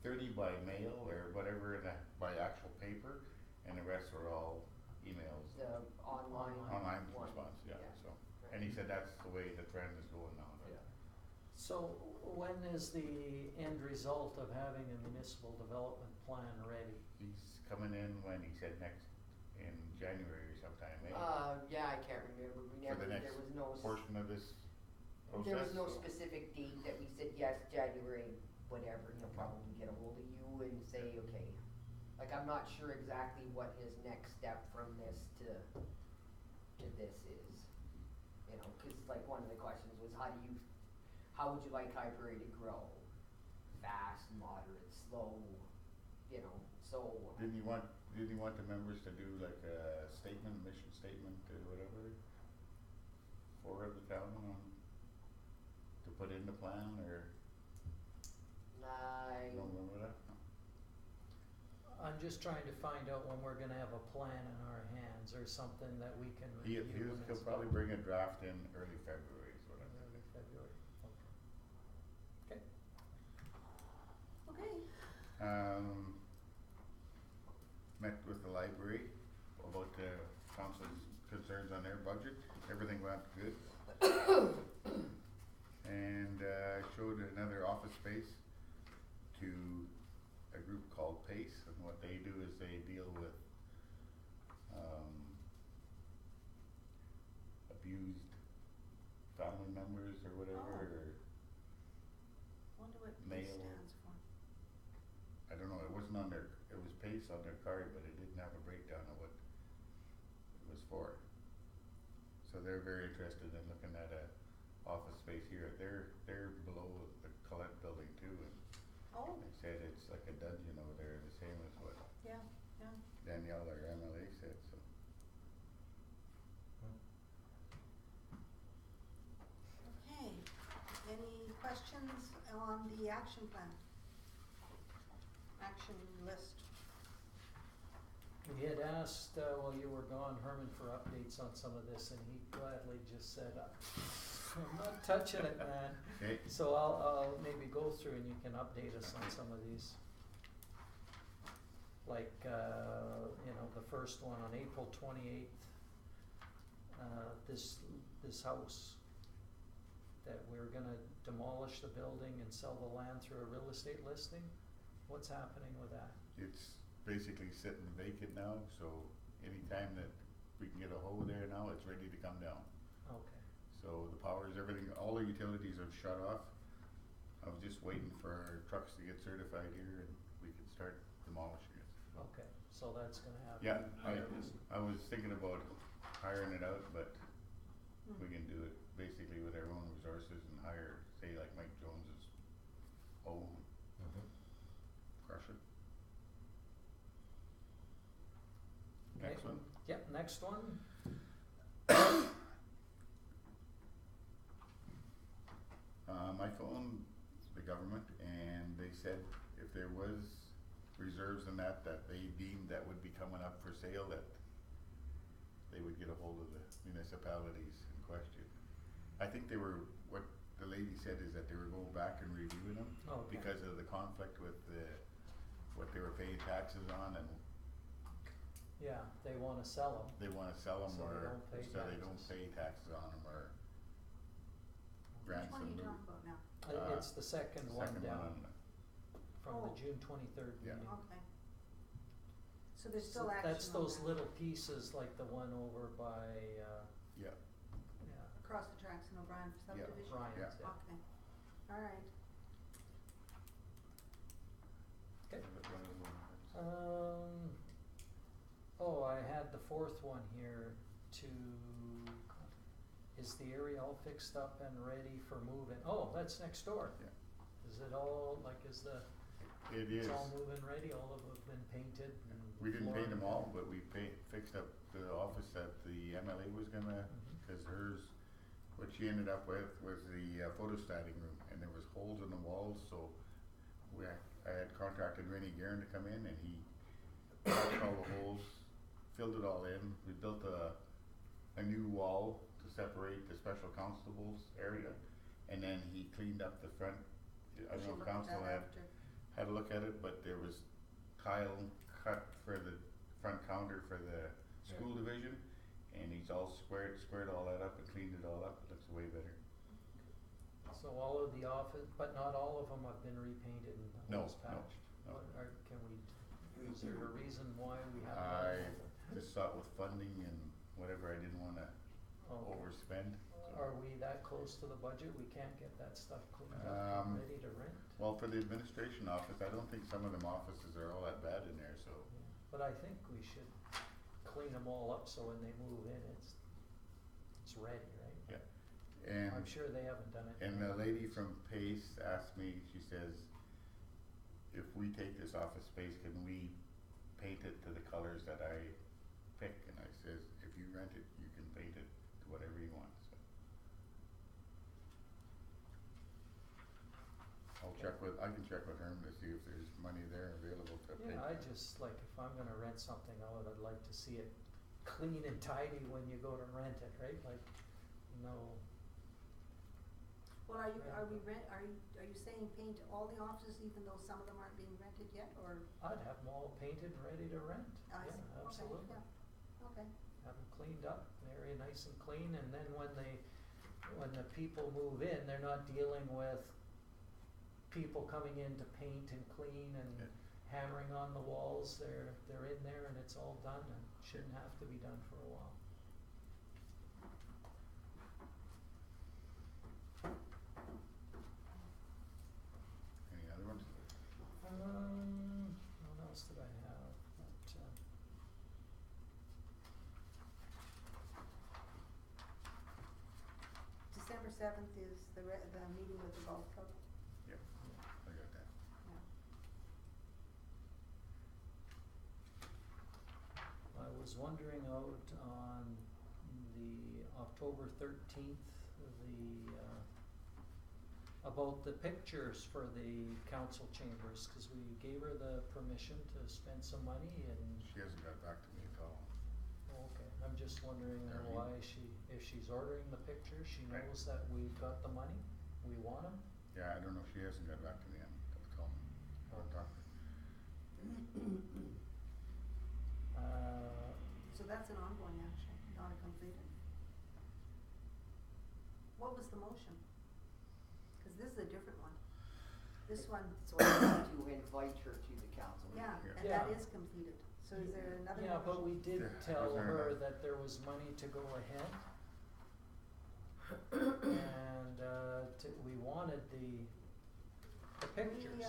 30 by mail or whatever, by actual paper, and the rest were all emails, The online. online one. response, yeah, Yeah. so. And he said that's the way the trend is going now. Yeah. So when is the end result of having a municipal development plan ready? He's coming in when he said in January or sometime, maybe, Yeah, I can't remember, for the next there was no. portion of this process. There was no so. specific date that we said, yes, January, whatever, he'll probably get a hold of you and say, okay. Like, I'm not sure exactly what his next step from this to this is. You know, cause like one of the questions was, how would you like High Prairie to grow? Fast, moderate, slow, you know, so. Didn't you want the members to do like a statement, mission statement or whatever? For the town to put in the plan, or, you don't remember that? No. I'm just trying to find out when we're gonna have a plan in our hands or something that we can review. when He'll it's probably done. bring a draft in early February, is what I'm Early thinking. February, okay. Okay, Met with the library about the council's concerns on their budget, everything went good. And, showed another office space to a group called PACE, and what they do is they deal with, abused family members or whatever, Oh. or, wonder what Mail. PACE stands for. I don't know, it wasn't on their, it was PACE on their card, but it didn't have a breakdown of what it was for. So they're very interested in looking at a office space here, they're below the Colette building too, and Oh, they said it's like a dungeon over there, the same as what yeah, yeah. Danielle, our MLA, said, so. Okay, any questions on the action plan? Action list. We had asked, while you were gone, Herman, for updates on some of this, and he gladly just said, I'm not touching it, man. Okay, So I'll maybe go through and you can update us on some of these. Like, the first one on April 28th, this house, that we're gonna demolish the building and sell the land through a real estate listing. What's happening with that? it's basically sitting vacant now, so anytime that we can get a hold there now, it's ready to come down. Okay, So the powers, everything, all the utilities are shut off. I was just waiting for our trucks to get certified here and we could start demolishing it. okay, so that's gonna happen. Yeah, I was thinking about hiring it out, but we can do it basically with our own resources and hire, say like Mike Jones's own, crush it. Next Okay. one. Yep, next one. I phoned the government and they said if there was reserves in that they deemed that would be coming up for sale, that they would get a hold of the municipalities in question. I think they were, what the lady said is that they were going back and reviewing them Okay. because of the conflict with what they were paying taxes on, and Yeah, they wanna sell them. they wanna sell them So they or, don't pay so they don't taxes. pay taxes on them or Which grant one are you some talking about now? It's the second one second one down on from the Oh. June 23rd Yeah. meeting. Okay. So there's So still action on that? that's those little pieces like the one over by, yeah. yeah, Across the tracks in O'Brien subdivision? Ryan's, Yeah. yeah. Okay, alright. Okay. Oh, I had the fourth one here is the area all fixed up and ready for moving? Oh, that's next door. Yeah. Is it all, It is. it's all moving ready, all of them have been painted and We didn't paint them flooring? all, but we fixed up the office that the MLA was gonna, Mhm. cause hers, what she ended up with was the photostating room, and there was holes in the walls, so I had contracted Rennie Guerin to come in, and he patched all the holes, filled it all in, we built a new wall to separate the special constables area, and then he cleaned up the front. I We don't know should if look at council that had after. a look at it, but there was tile cut for the front counter for the school division, and he's all squared all that up and cleaned it all up, it looks way better. So all of the office, but not all of them have been repainted and the No, holes no, patched? no. Is there a reason why we haven't done I all of them? just thought with funding and whatever, I didn't wanna Okay. overspend. Are we that close to the budget, we can't get that stuff cleaned up Um, and ready to rent? Well, for the administration office, I don't think some of them offices are all that bad in there, so. Yeah. But I think we should clean them all up so when they move in, it's ready, right? Yeah. And. I'm sure they haven't done it. And the lady from Pace asked me, she says, if we take this office space, can we paint it to the colors that I pick? And I says, if you rent it, you can paint it to whatever you want, so. I can check with Herm to see if there's money there available to paint. Yeah, if I'm gonna rent something out, I'd like to see it clean and tidy when you go to rent it, right? Like, no, Well, are you saying paint all the offices even though some of them aren't being rented yet, or? I'd have them all painted and ready to rent. I see. Yeah, Okay, absolutely. yeah. Okay, Have them cleaned up, an area nice and clean, and then when the people move in, they're not dealing with people coming in to paint and clean and Yeah. hammering on the walls, they're in there and it's all done and shouldn't have to be done for a while. Any other ones? What else did I have? December 7th is the meeting with the golf club, Yep, I got that. yeah. I was wondering out on the October 13th, about the pictures for the council chambers, cause we gave her the permission to spend some money and, She hasn't got back to me at all. okay, I'm just wondering Darlene? why if she's ordering the pictures, she Right. knows that we've got the money, we want them. Yeah, I don't know, she hasn't got back to me, I'll call her. I'll talk to her. So that's an ongoing action, not a completed. What was the motion? Cause this is a different one. This one, So I have to invite her to the council meeting. yeah, Yeah. and that Yeah. is completed. So is there another motion? Yeah, but we did Yeah, tell wasn't there her enough? that there was money to go ahead. And, we wanted the pictures.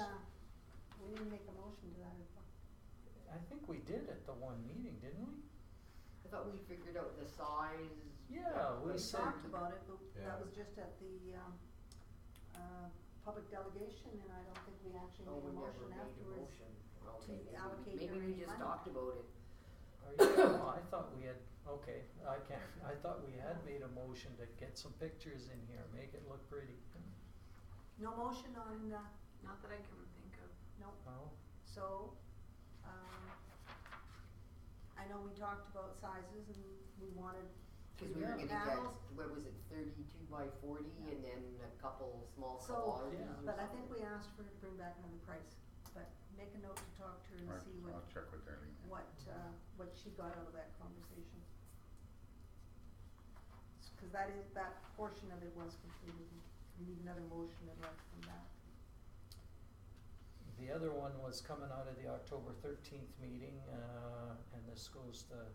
We didn't make a motion to that as well. I think we did at the one meeting, didn't we? I thought we figured out the size. Yeah, we We said, talked about it, but Yeah. that was just at the, public delegation, and I don't think we actually Oh, made a we never motion made a afterwards. motion. to Okay, allocate maybe her we any just money. talked about it. I thought we had, okay, I thought we had made a motion to get some pictures in here, make it look pretty. No motion on, Not that I can think of. nope, No, so, I know we talked about sizes and we wanted Cause we were Yeah. gonna get, panels. what was it, 32 by 40 Yeah. and then a couple small So, collages Yeah. or but I something. think we asked her to bring back another price, but make a note to talk to her and see I'll check with Darlene. what she got out of that conversation. Cause that portion of it was completed, we need another motion and right from that. The other one was coming out of the October 13th meeting, and this goes to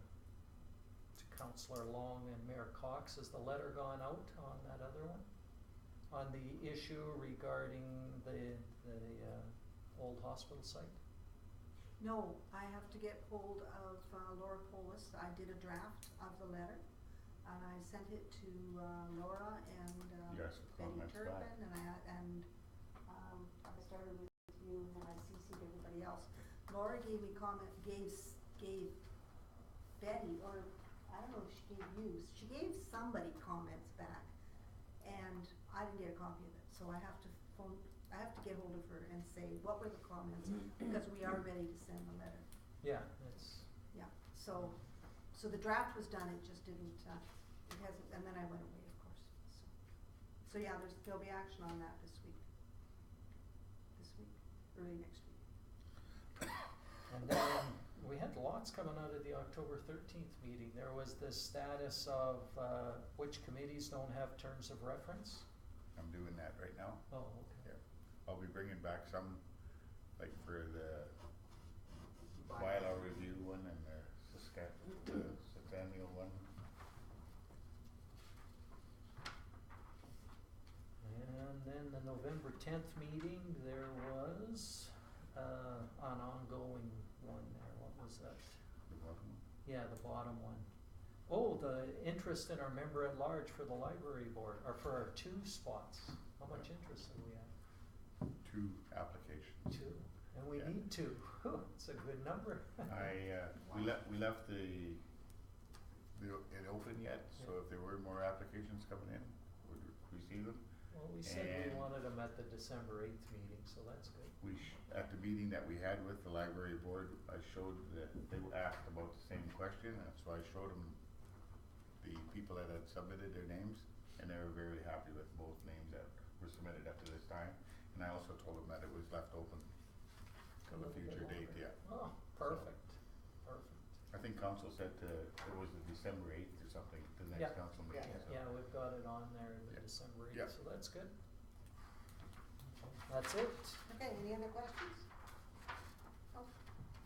Councillor Long and Mayor Cox. Has the letter gone out on that other one? On the issue regarding the old hospital site? No, I have to get hold of Laura Polis. I did a draft of the letter, and I sent it to Laura and You got some Betty comments Turpin, back. and I started with you, and then I CC'd everybody else. Laura gave me gave Betty, or I don't know if she gave somebody comments back, and I didn't get a copy of it, so I have to get hold of her and say, what were the comments, because we are ready to send the letter. Yeah, it's, Yeah, so the draft was done, it just didn't, it hasn't, and then I went away, of course, so yeah, there'll be action on that this week, early next week. and then we had lots coming out of the October 13th meeting. There was this status of which committees don't have terms of reference. I'm doing that right now. Oh, okay. I'll be bringing back some, like for the bylaw review one and the Centennial one. And then the November 10th meeting, there was an ongoing one there. What was that? The bottom one. Yeah, the bottom one. Oh, the interest in our member at large for the library board, or for our 2 spots. How much interest have we had? 2 applications. 2. And we Yeah. need 2. It's a good number. We left it open yet, so if there were more applications coming in, would we see them? Well, we said we And- wanted them at the December 8th meeting, so that's good. At the meeting that we had with the library board, I showed that they asked about the same question, and so I showed them the people that had submitted their names, and they were very happy with both names that were submitted up to this time. And I also told them that it was left open A till a little bit future date, longer. yeah. Oh, perfect, perfect. I think council said it was the December 8th or something, the Yeah. next council meeting, so. Yeah, we've got it on there, the Yeah. December 8th, Yeah. so that's good. That's it. Okay, any other questions? Oh,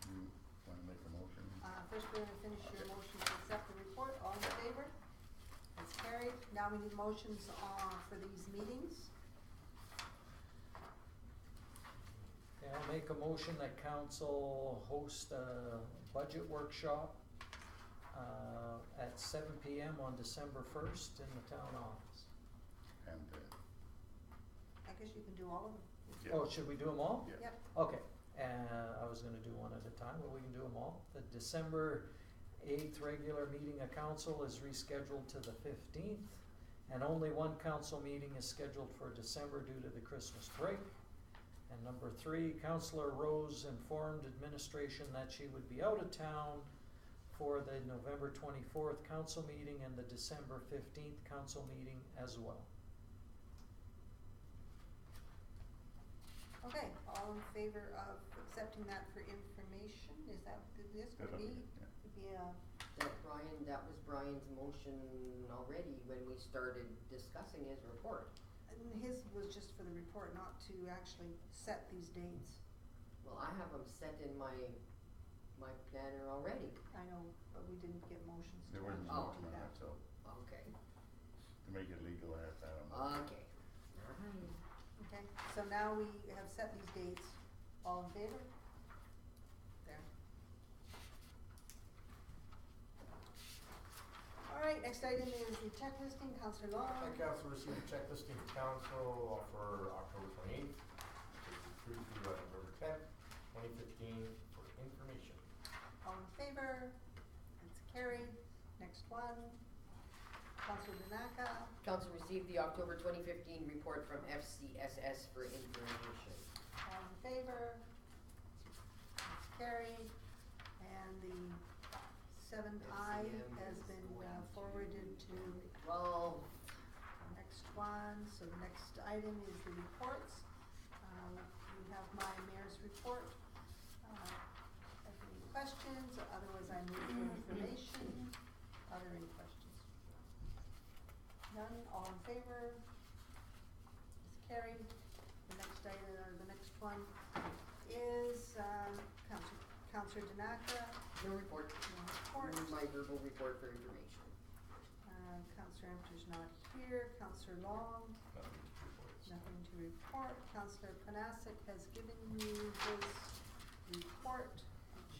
You wanna make a motion? first we're gonna finish your motion to accept the report, all in favor? It's carried, now we need motions for these meetings. Okay, I'll make a motion that council host a budget workshop at 7 PM on December 1st in the town office. And, I guess you can do all of them. yeah. Oh, should we do them all? Yeah. Yep, Okay, I was gonna do one at a time, but we can do them all. The December 8th regular meeting of council is rescheduled to the 15th, and only one council meeting is scheduled for December due to the Christmas break. And number 3, Councillor Rose informed administration that she would be out of town for the November 24th council meeting and the December 15th council meeting as well. okay, all in favor of accepting that for information, is that, this That'll would be be, it, yeah. would be That was Brian's motion already when we started discussing his report. and his was just for the report, not to actually set these dates. Well, I have them set in my planner already. I know, but we didn't get motions to There wasn't actually much do on that. that, so Okay. to make it legal, I have to have a motion. Okay. Alright. Okay, so now we have set these dates, all in favor? There. Alright, next item is the check listing, Councillor Long. Council received a check listing to council for October 28th, through to November 10th, 2015, for information. All in favor? It's carried. Next one, Councillor Danaka. Council received the October 2015 report from FCSS for information. All in favor? It's carried. And the 7I has been forwarded to Well, the next one, so the next item is the reports. We have my mayor's report. Any questions, otherwise I move for information. Are there any questions? None, all in favor? It's carried. The next item, or the next one is, Councillor Danaka, no report. no report. My verbal report for information. Councillor Emter's not here. Councillor Long, Nothing to report. nothing to report. Councillor Panasic has given you his report, which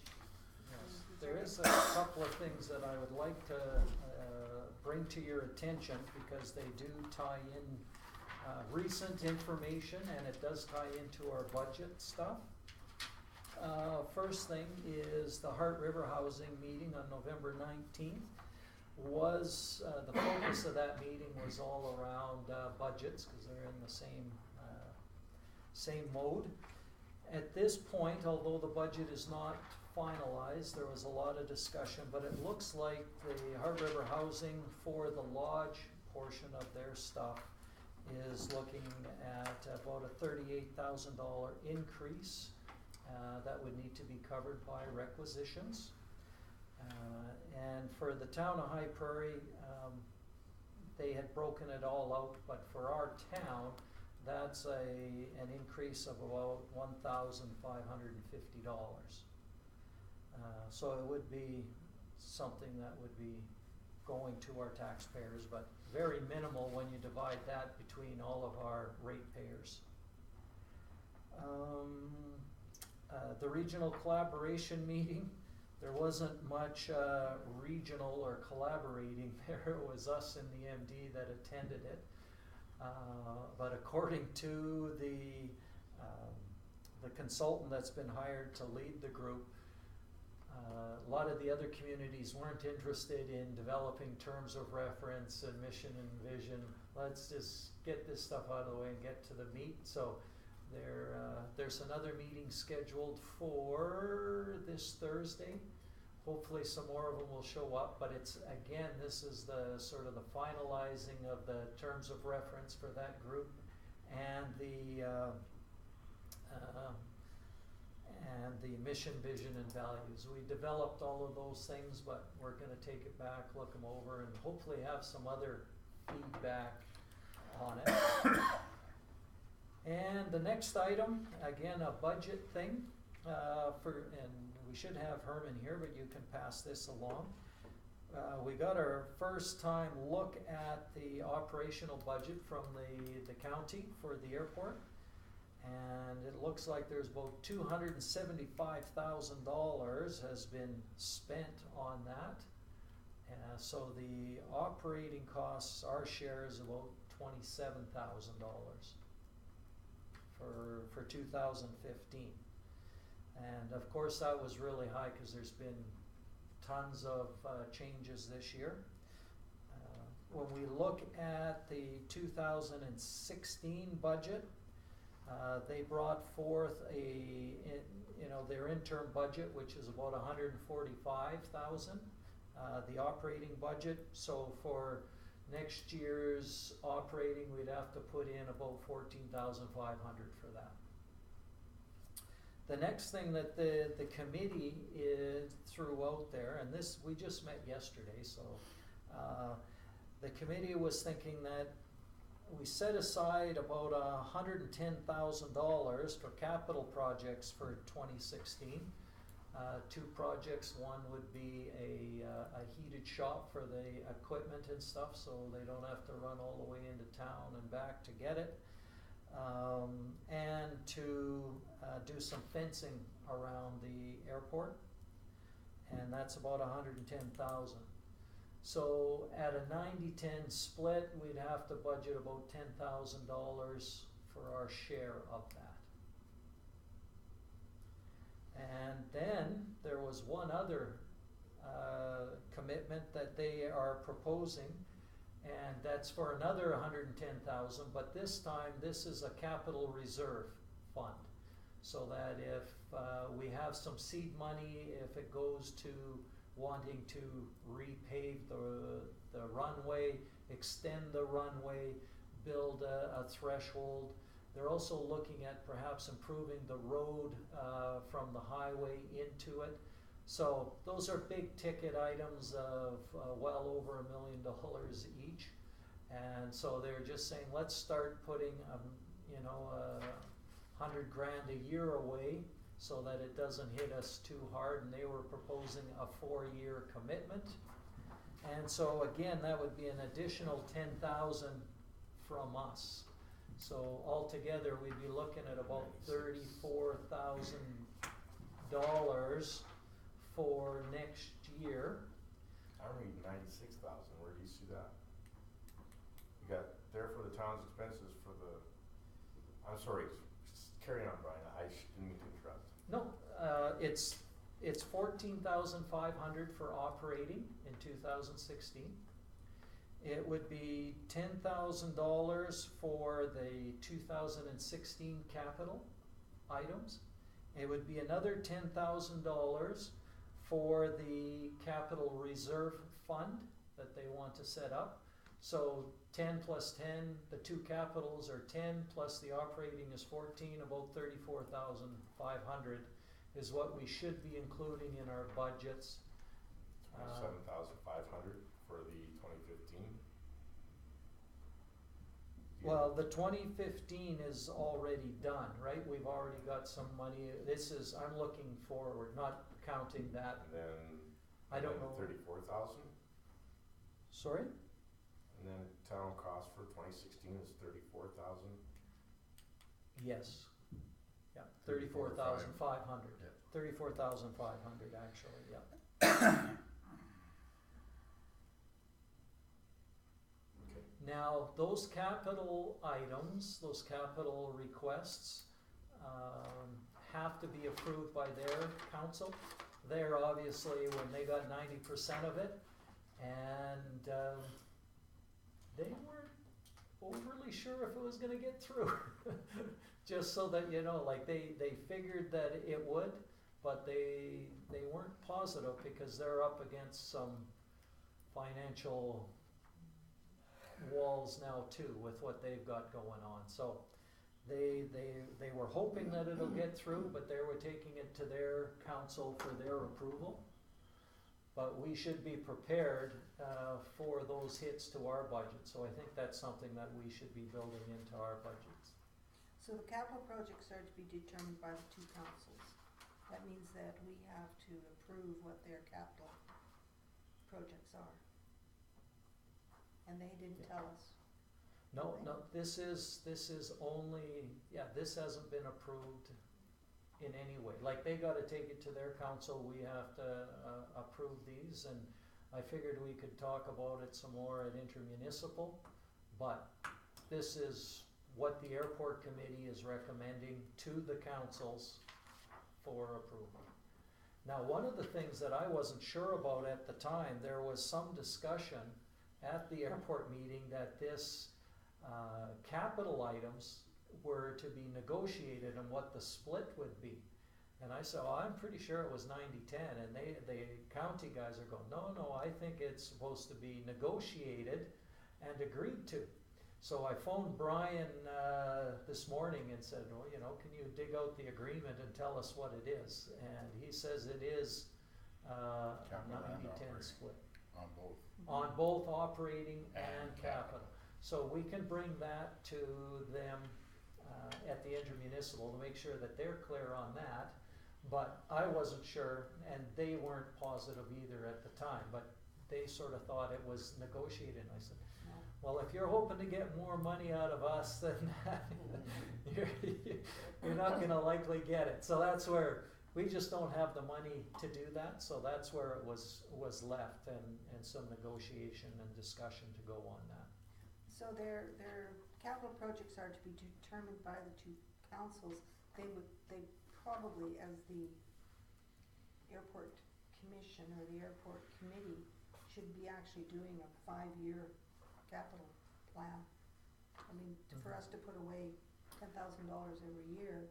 Yes, there is a couple of things that I would like to bring to your attention because they do tie in recent information and it does tie into our budget stuff. First thing is the Heart River Housing meeting on November 19th was, the focus of that meeting was all around budgets because they're in the same mode. At this point, although the budget is not finalized, there was a lot of discussion, but it looks like the Heart River Housing for the lodge portion of their stuff is looking at about a $38,000 increase that would need to be covered by requisitions. And for the town of High Prairie, they had broken it all out, but for our town, that's an increase of about $1,550. So it would be something that would be going to our taxpayers, but very minimal when you divide that between all of our ratepayers. The regional collaboration meeting, there wasn't much regional or collaborating there. It was us and the MD that attended it. But according to the consultant that's been hired to lead the group, a lot of the other communities weren't interested in developing terms of reference and mission and vision. Let's just get this stuff out of the way and get to the meat. So there's another meeting scheduled for this Thursday. Hopefully some more of them will show up, but it's, again, this is the sort of the finalizing of the terms of reference for that group and the mission, vision, and values. We developed all of those things, but we're gonna take it back, look them over, and hopefully have some other feedback on it. And the next item, again, a budget thing, and we should have Herman here, but you can pass this along. We got our first time look at the operational budget from the county for the airport. And it looks like there's about $275,000 has been spent on that. So the operating costs, our share is about $27,000 for 2015. And of course that was really high because there's been tons of changes this year. When we look at the 2016 budget, they brought forth their interim budget, which is about $145,000. The operating budget, so for next year's operating, we'd have to put in about $14,500 for that. The next thing that the committee threw out there, and this, we just met yesterday, so the committee was thinking that we set aside about $110,000 for capital projects for 2016. Two projects, one would be a heated shop for the equipment and stuff, so they don't have to run all the way into town and back to get it. And to do some fencing around the airport, and that's about $110,000. So at a 90-10 split, we'd have to budget about $10,000 for our share of that. And then there was one other commitment that they are proposing, and that's for another $110,000, but this time this is a capital reserve fund, so that if we have some seed money, if it goes to wanting to repave the runway, extend the runway, build a threshold. They're also looking at perhaps improving the road from the highway into it. So those are big ticket items of well over $1 million each. And so they're just saying, let's start putting, $100,000 a year away so that it doesn't hit us too hard. And they were proposing a 4-year commitment. And so again, that would be an additional $10,000 from us. So altogether, we'd be looking at about $34,000 for next year. I'm reading 96,000, where do you see that? You got there for the town's expenses for the, I'm sorry, carry on, Brian, I didn't mean to interrupt. No, it's 14,500 for operating in 2016. It would be $10,000 for the 2016 capital items. It would be another $10,000 for the capital reserve fund that they want to set up. So 10 plus 10, the two capitals are 10 plus the operating is 14, about 34,500 is what we should be including in our budgets. 27,500 for the 2015. Well, the 2015 is already done, right? We've already got some money. This is, I'm looking forward, not counting that. And then, I don't know. 34,000. Sorry? And then town cost for 2016 is 34,000. Yes. Yeah, 34,500. Yeah. 34,500 actually, yeah. Okay. Now, those capital items, those capital requests, have to be approved by their council. They're obviously, when they got 90% of it, and they weren't overly sure if it was gonna get through. Just so that you know, like they figured that it would, but they weren't positive because they're up against some financial walls now too with what they've got going on. So they were hoping that it'll get through, but they were taking it to their council for their approval. But we should be prepared for those hits to our budget. So I think that's something that we should be building into our budgets. So the capital projects are to be determined by the two councils. That means that we have to approve what their capital projects are. And they didn't tell us. No, this is only, this hasn't been approved in any way. Like, they gotta take it to their council, we have to approve these, and I figured we could talk about it some more at intermunicipal, but this is what the airport committee is recommending to the councils for approval. Now, one of the things that I wasn't sure about at the time, there was some discussion at the airport meeting that this capital items were to be negotiated and what the split would be. And I said, I'm pretty sure it was 90-10, and the county guys are going, no, I think it's supposed to be negotiated and agreed to. So I phoned Brian this morning and said, well, can you dig out the agreement and tell us what it is? And he says it is a Capital and 90-10 operating. split. On both. On both operating and And capital. So we can bring that to them at the intermunicipal to make sure that they're clear on that. But I wasn't sure, and they weren't positive either at the time, but they sort of thought it was negotiated. And I said, No. well, if you're hoping to get more money out of us than that, you're not gonna likely get it. So that's where, we just don't have the money to do that, so that's where it was left, and some negotiation and discussion to go on that. So their capital projects are to be determined by the two councils. They probably, as the airport commission or the airport committee, should be actually doing a 5-year capital plan. I mean, for us to put away $10,000 every year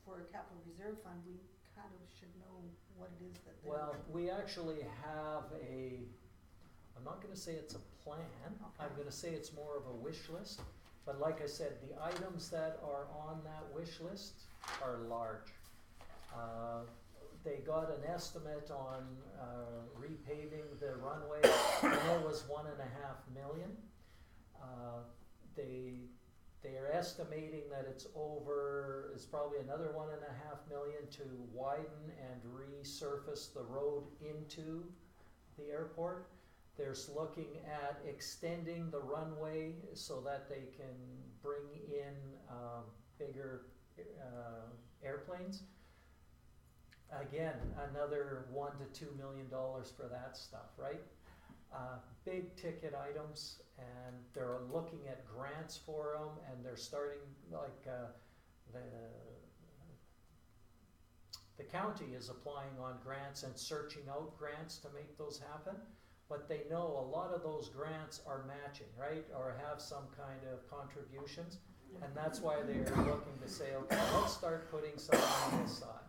for a capital reserve fund, we kind of should know what it is that they're. Well, we actually have I'm not gonna say it's a plan, I'm Okay. gonna say it's more of a wish list. But like I said, the items that are on that wish list are large. They got an estimate on, repaving the runway, and it was 1.5 million. They are estimating that it's probably another 1.5 million to widen and resurface the road into the airport. They're looking at extending the runway so that they can bring in, bigger, airplanes. Again, another $1 to $2 million for that stuff, right? Big ticket items, and they're looking at grants for them, and they're starting, like, the county is applying on grants and searching out grants to make those happen. But they know a lot of those grants are matching, right, or have some kind of contributions. And that's why they're looking to say, okay, let's start putting some on this side.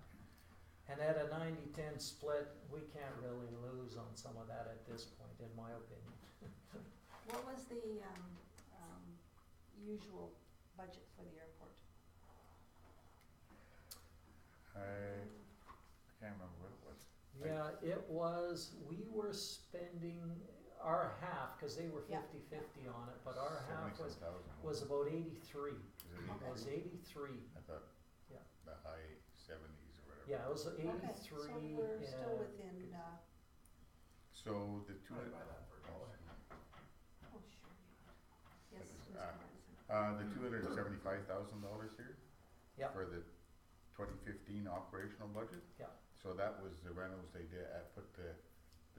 And at a 90-10 split, we can't really lose on some of that at this point, in my opinion. What was the, usual budget for the airport? I can't remember what it was. Yeah, it was, we were spending our half, cause they were Yeah. 50-50 on it, but our half 76,000. was about 83. Is it It was 83. I thought Yeah. the high 70s or whatever. Yeah, it was Okay, 83. so we're still within, So the two. I'd buy that for a dollar. oh, sure. Yes, Mr. The Morrison. $275,000 here. Yeah. For the 2015 operational budget. Yeah. So that was the rentals they did, put the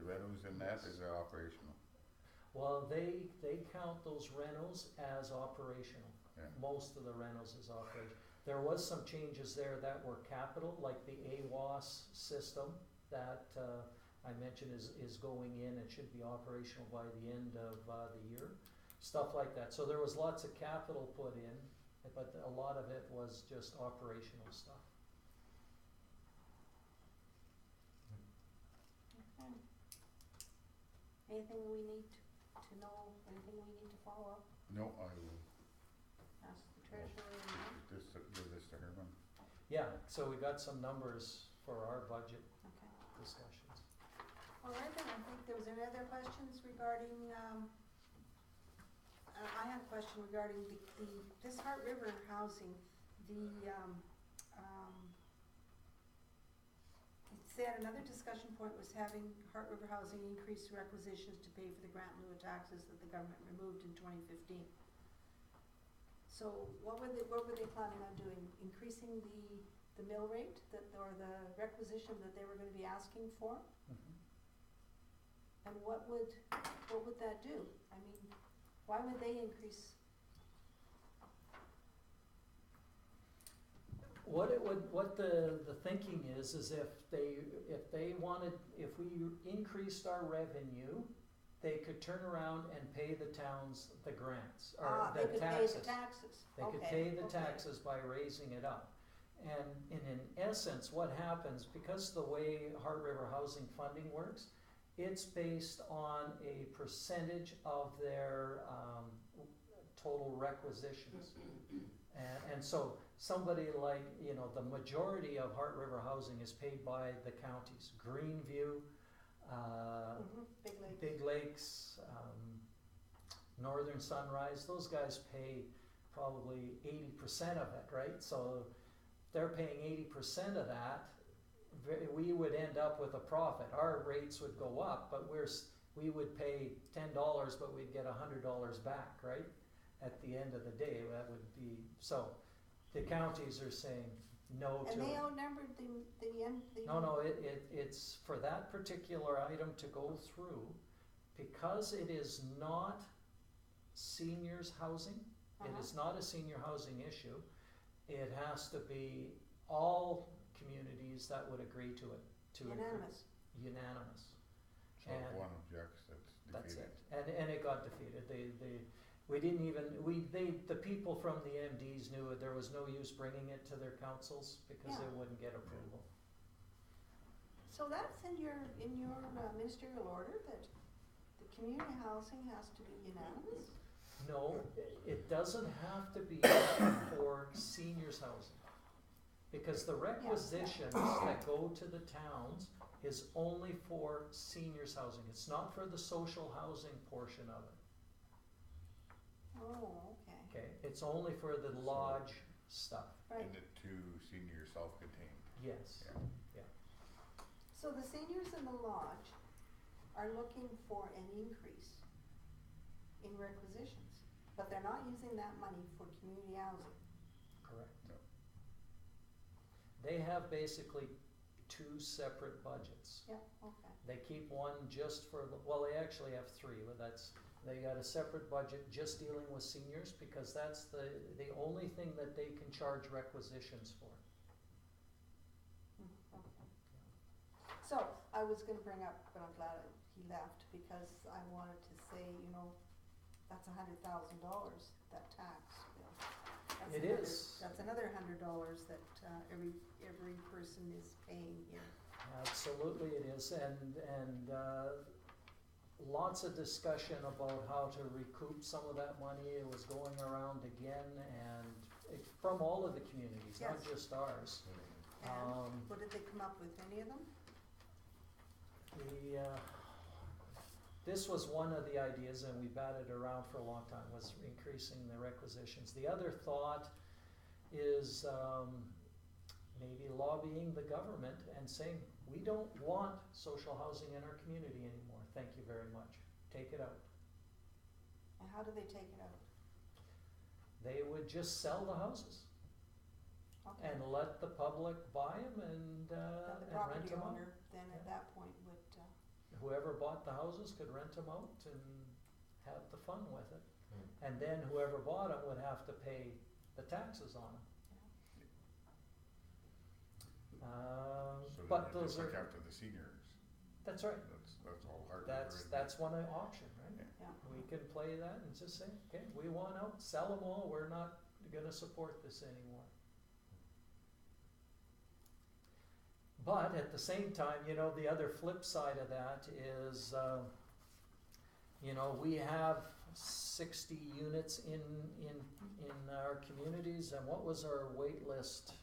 rentals in that as operational. Well, they count those rentals as operational. Yeah. Most of the rentals is operational. There was some changes there that were capital, like the AWAS system that, I mentioned is going in and should be operational by the end of, the year. Stuff like that. So there was lots of capital put in, but a lot of it was just operational stuff. Okay. Anything we need to know, anything we need to follow up, No, I will ask the treasurer, and give this to Herman. Yeah, so we got some numbers for our budget okay. discussions. All right then, I think there was any other questions regarding, I had a question regarding this Heart River housing, it said another discussion point was having Heart River Housing increase requisitions to pay for the grant in lieu of taxes that the government removed in 2015. So what were they planning on doing? Increasing the mill rate or the requisition that they were gonna be asking for? Mhm. And what would that do? I mean, why would they increase? What the thinking is if we increased our revenue, they could turn around and pay the towns the grants, or the They taxes. could pay the taxes. They could pay the taxes by raising it up. And in essence, what happens, because the way Heart River Housing funding works, it's based on a percentage of their total requisitions. And so somebody like, the majority of Heart River Housing is paid by the counties. Greenview, Big Lakes, Northern Sunrise, those guys pay probably 80% of it, right? So they're paying 80% of that. We would end up with a profit. Our rates would go up, but we would pay $10, but we'd get $100 back, right? At the end of the day, that would be, so the counties are saying no to it. And they outnumbered the No, it's for that particular item to go through, because it is not seniors housing, it is not a senior housing issue, it has to be all communities that would agree to it, to Unanimous. Unanimous. So if And one objects, that's defeated. That's it, and it got defeated, we didn't even, the people from the MDs knew it, there was no use bringing it to their councils, because they Yeah. wouldn't get approval. So that's in your ministerial order that The community housing has to be unanimous? No, it doesn't have to be for seniors housing. Because the requisitions that go to the towns is only for seniors housing. It's not for the social housing portion of it, Oh, okay. okay? It's only for the lodge stuff, Right, And the two senior self-contained. yes. Yeah. so the seniors in the lodge are looking for an increase in requisitions, but they're not using that money for community housing. Correct. No. They have basically two separate budgets. Yeah, okay. They keep one just for, well, they actually have three, but they got a separate budget just dealing with seniors because that's the only thing that they can charge requisitions for. Okay. So, I was gonna bring up, but I'm glad he left, because I wanted to say, that's $100,000, that tax bill. It is. That's another $100 that, every person is paying here. Absolutely it is, and lots of discussion about how to recoup some of that money. It was going around again, and from all of the communities, not Yes. just ours. And what did they come up with, any of them? This was one of the ideas, and we batted around for a long time, was increasing the requisitions. The other thought is maybe lobbying the government and saying, we don't want social housing in our community anymore, thank you very much, take it out. And how do they take it out? They would just sell the houses Okay. and let the public buy them and Then the rent property them out. owner, then at Yeah. that point would, Whoever bought the houses could rent them out and have the fun with it. Hmm. And then whoever bought them would have to pay the taxes on them. So But then you those just look are, after the seniors. that's right, That's all hard. that's one option, right? yeah. We can play that and just say, okay, we want out, sell them all, we're not gonna support this anymore. But at the same time, the other flip side of that is, we have 60 units in our communities, and what was our wait list?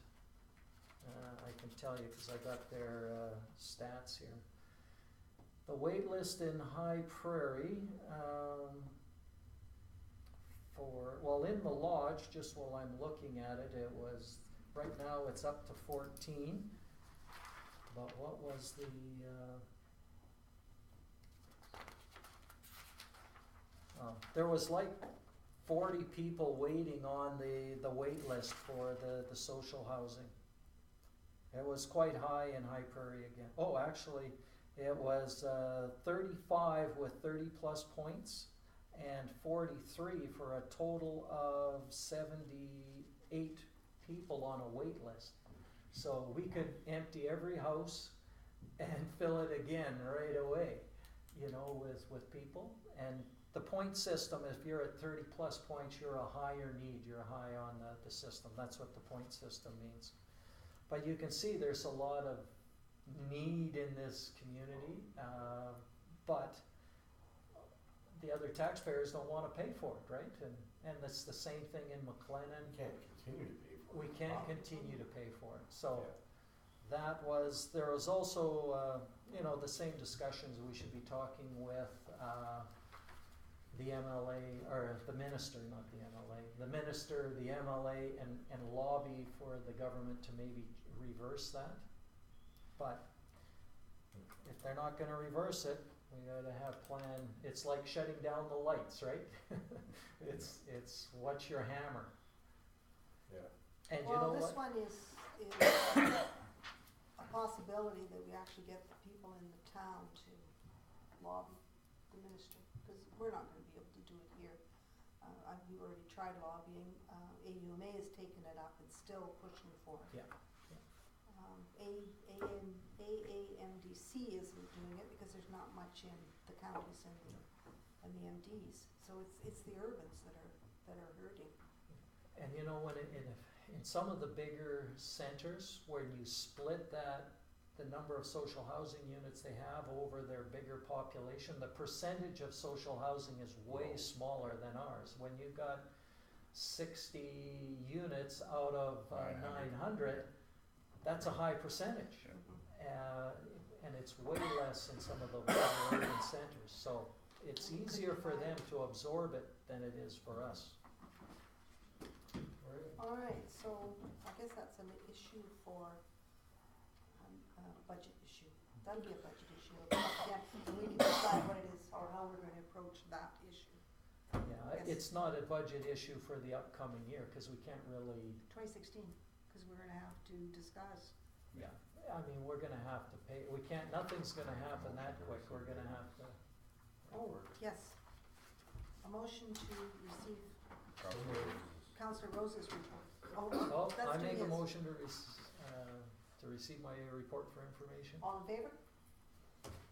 I can tell you, cause I got their, stats here. The wait list in High Prairie, in the lodge, just while I'm looking at it, it was, right now it's up to 14. But what was the, there was like 40 people waiting on the wait list for the social housing. It was quite high in High Prairie again. Oh, actually, it was 35 with 30 plus points and 43 for a total of 78 people on a wait list. So we could empty every house and fill it again right away, with people. And the point system, if you're at 30 plus points, you're a higher need, you're high on the system. That's what the point system means. But you can see there's a lot of need in this community, but the other taxpayers don't want to pay for it, right? And it's the same thing in McLennan. You can't continue to pay for it. We can't continue to pay for it. So Yeah. there was also, the same discussions we should be talking with the MLA, or the minister, not the MLA, the minister, the MLA, and lobby for the government to maybe reverse that. But if they're not gonna reverse it, we gotta have plan. It's like shutting down the lights, right? It's what's your hammer? Yeah. And you know Well, this what? one is a possibility that we actually get the people in the town to lobby the minister, because we're not gonna be able to do it here. We've already tried lobbying, AUMA has taken it up and still pushing for it. Yeah. AAMDC isn't doing it because there's not much in the counties and the MDs, so it's the urbans that are hurting. And when in some of the bigger centers, where you split the number of social housing units they have over their bigger population, the percentage of social housing is way smaller than ours. When you've got 60 units out of 900, that's a high percentage. And it's way less in some of the more urban centers, so it's easier for them to absorb it than it is for us. Alright, so I guess that's an issue for, budget issue. That'll be a budget issue, yeah, and we can decide what it is or how we're gonna approach that issue. Yeah, Yes. it's not a budget issue for the upcoming year, cause we can't really, 2016, cause we're gonna have to discuss. yeah, I mean, we're gonna have to pay, we can't, nothing's gonna happen that quick, we're gonna have to. Oh, yes. A motion to receive Councillor Rose's report. Oh, that's I to make a his. motion to receive my report for information. All in favor?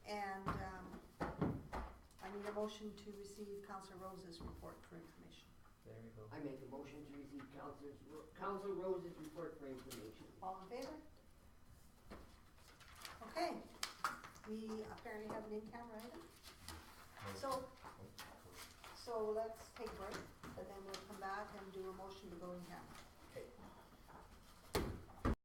And, I need a motion to receive Councillor Rose's report for information. There you go. I make a motion to receive Council Rose's report for information. All in favor? Okay, we apparently have an in-camera item. So let's take a break, and then we'll come back and do a motion to go in camera.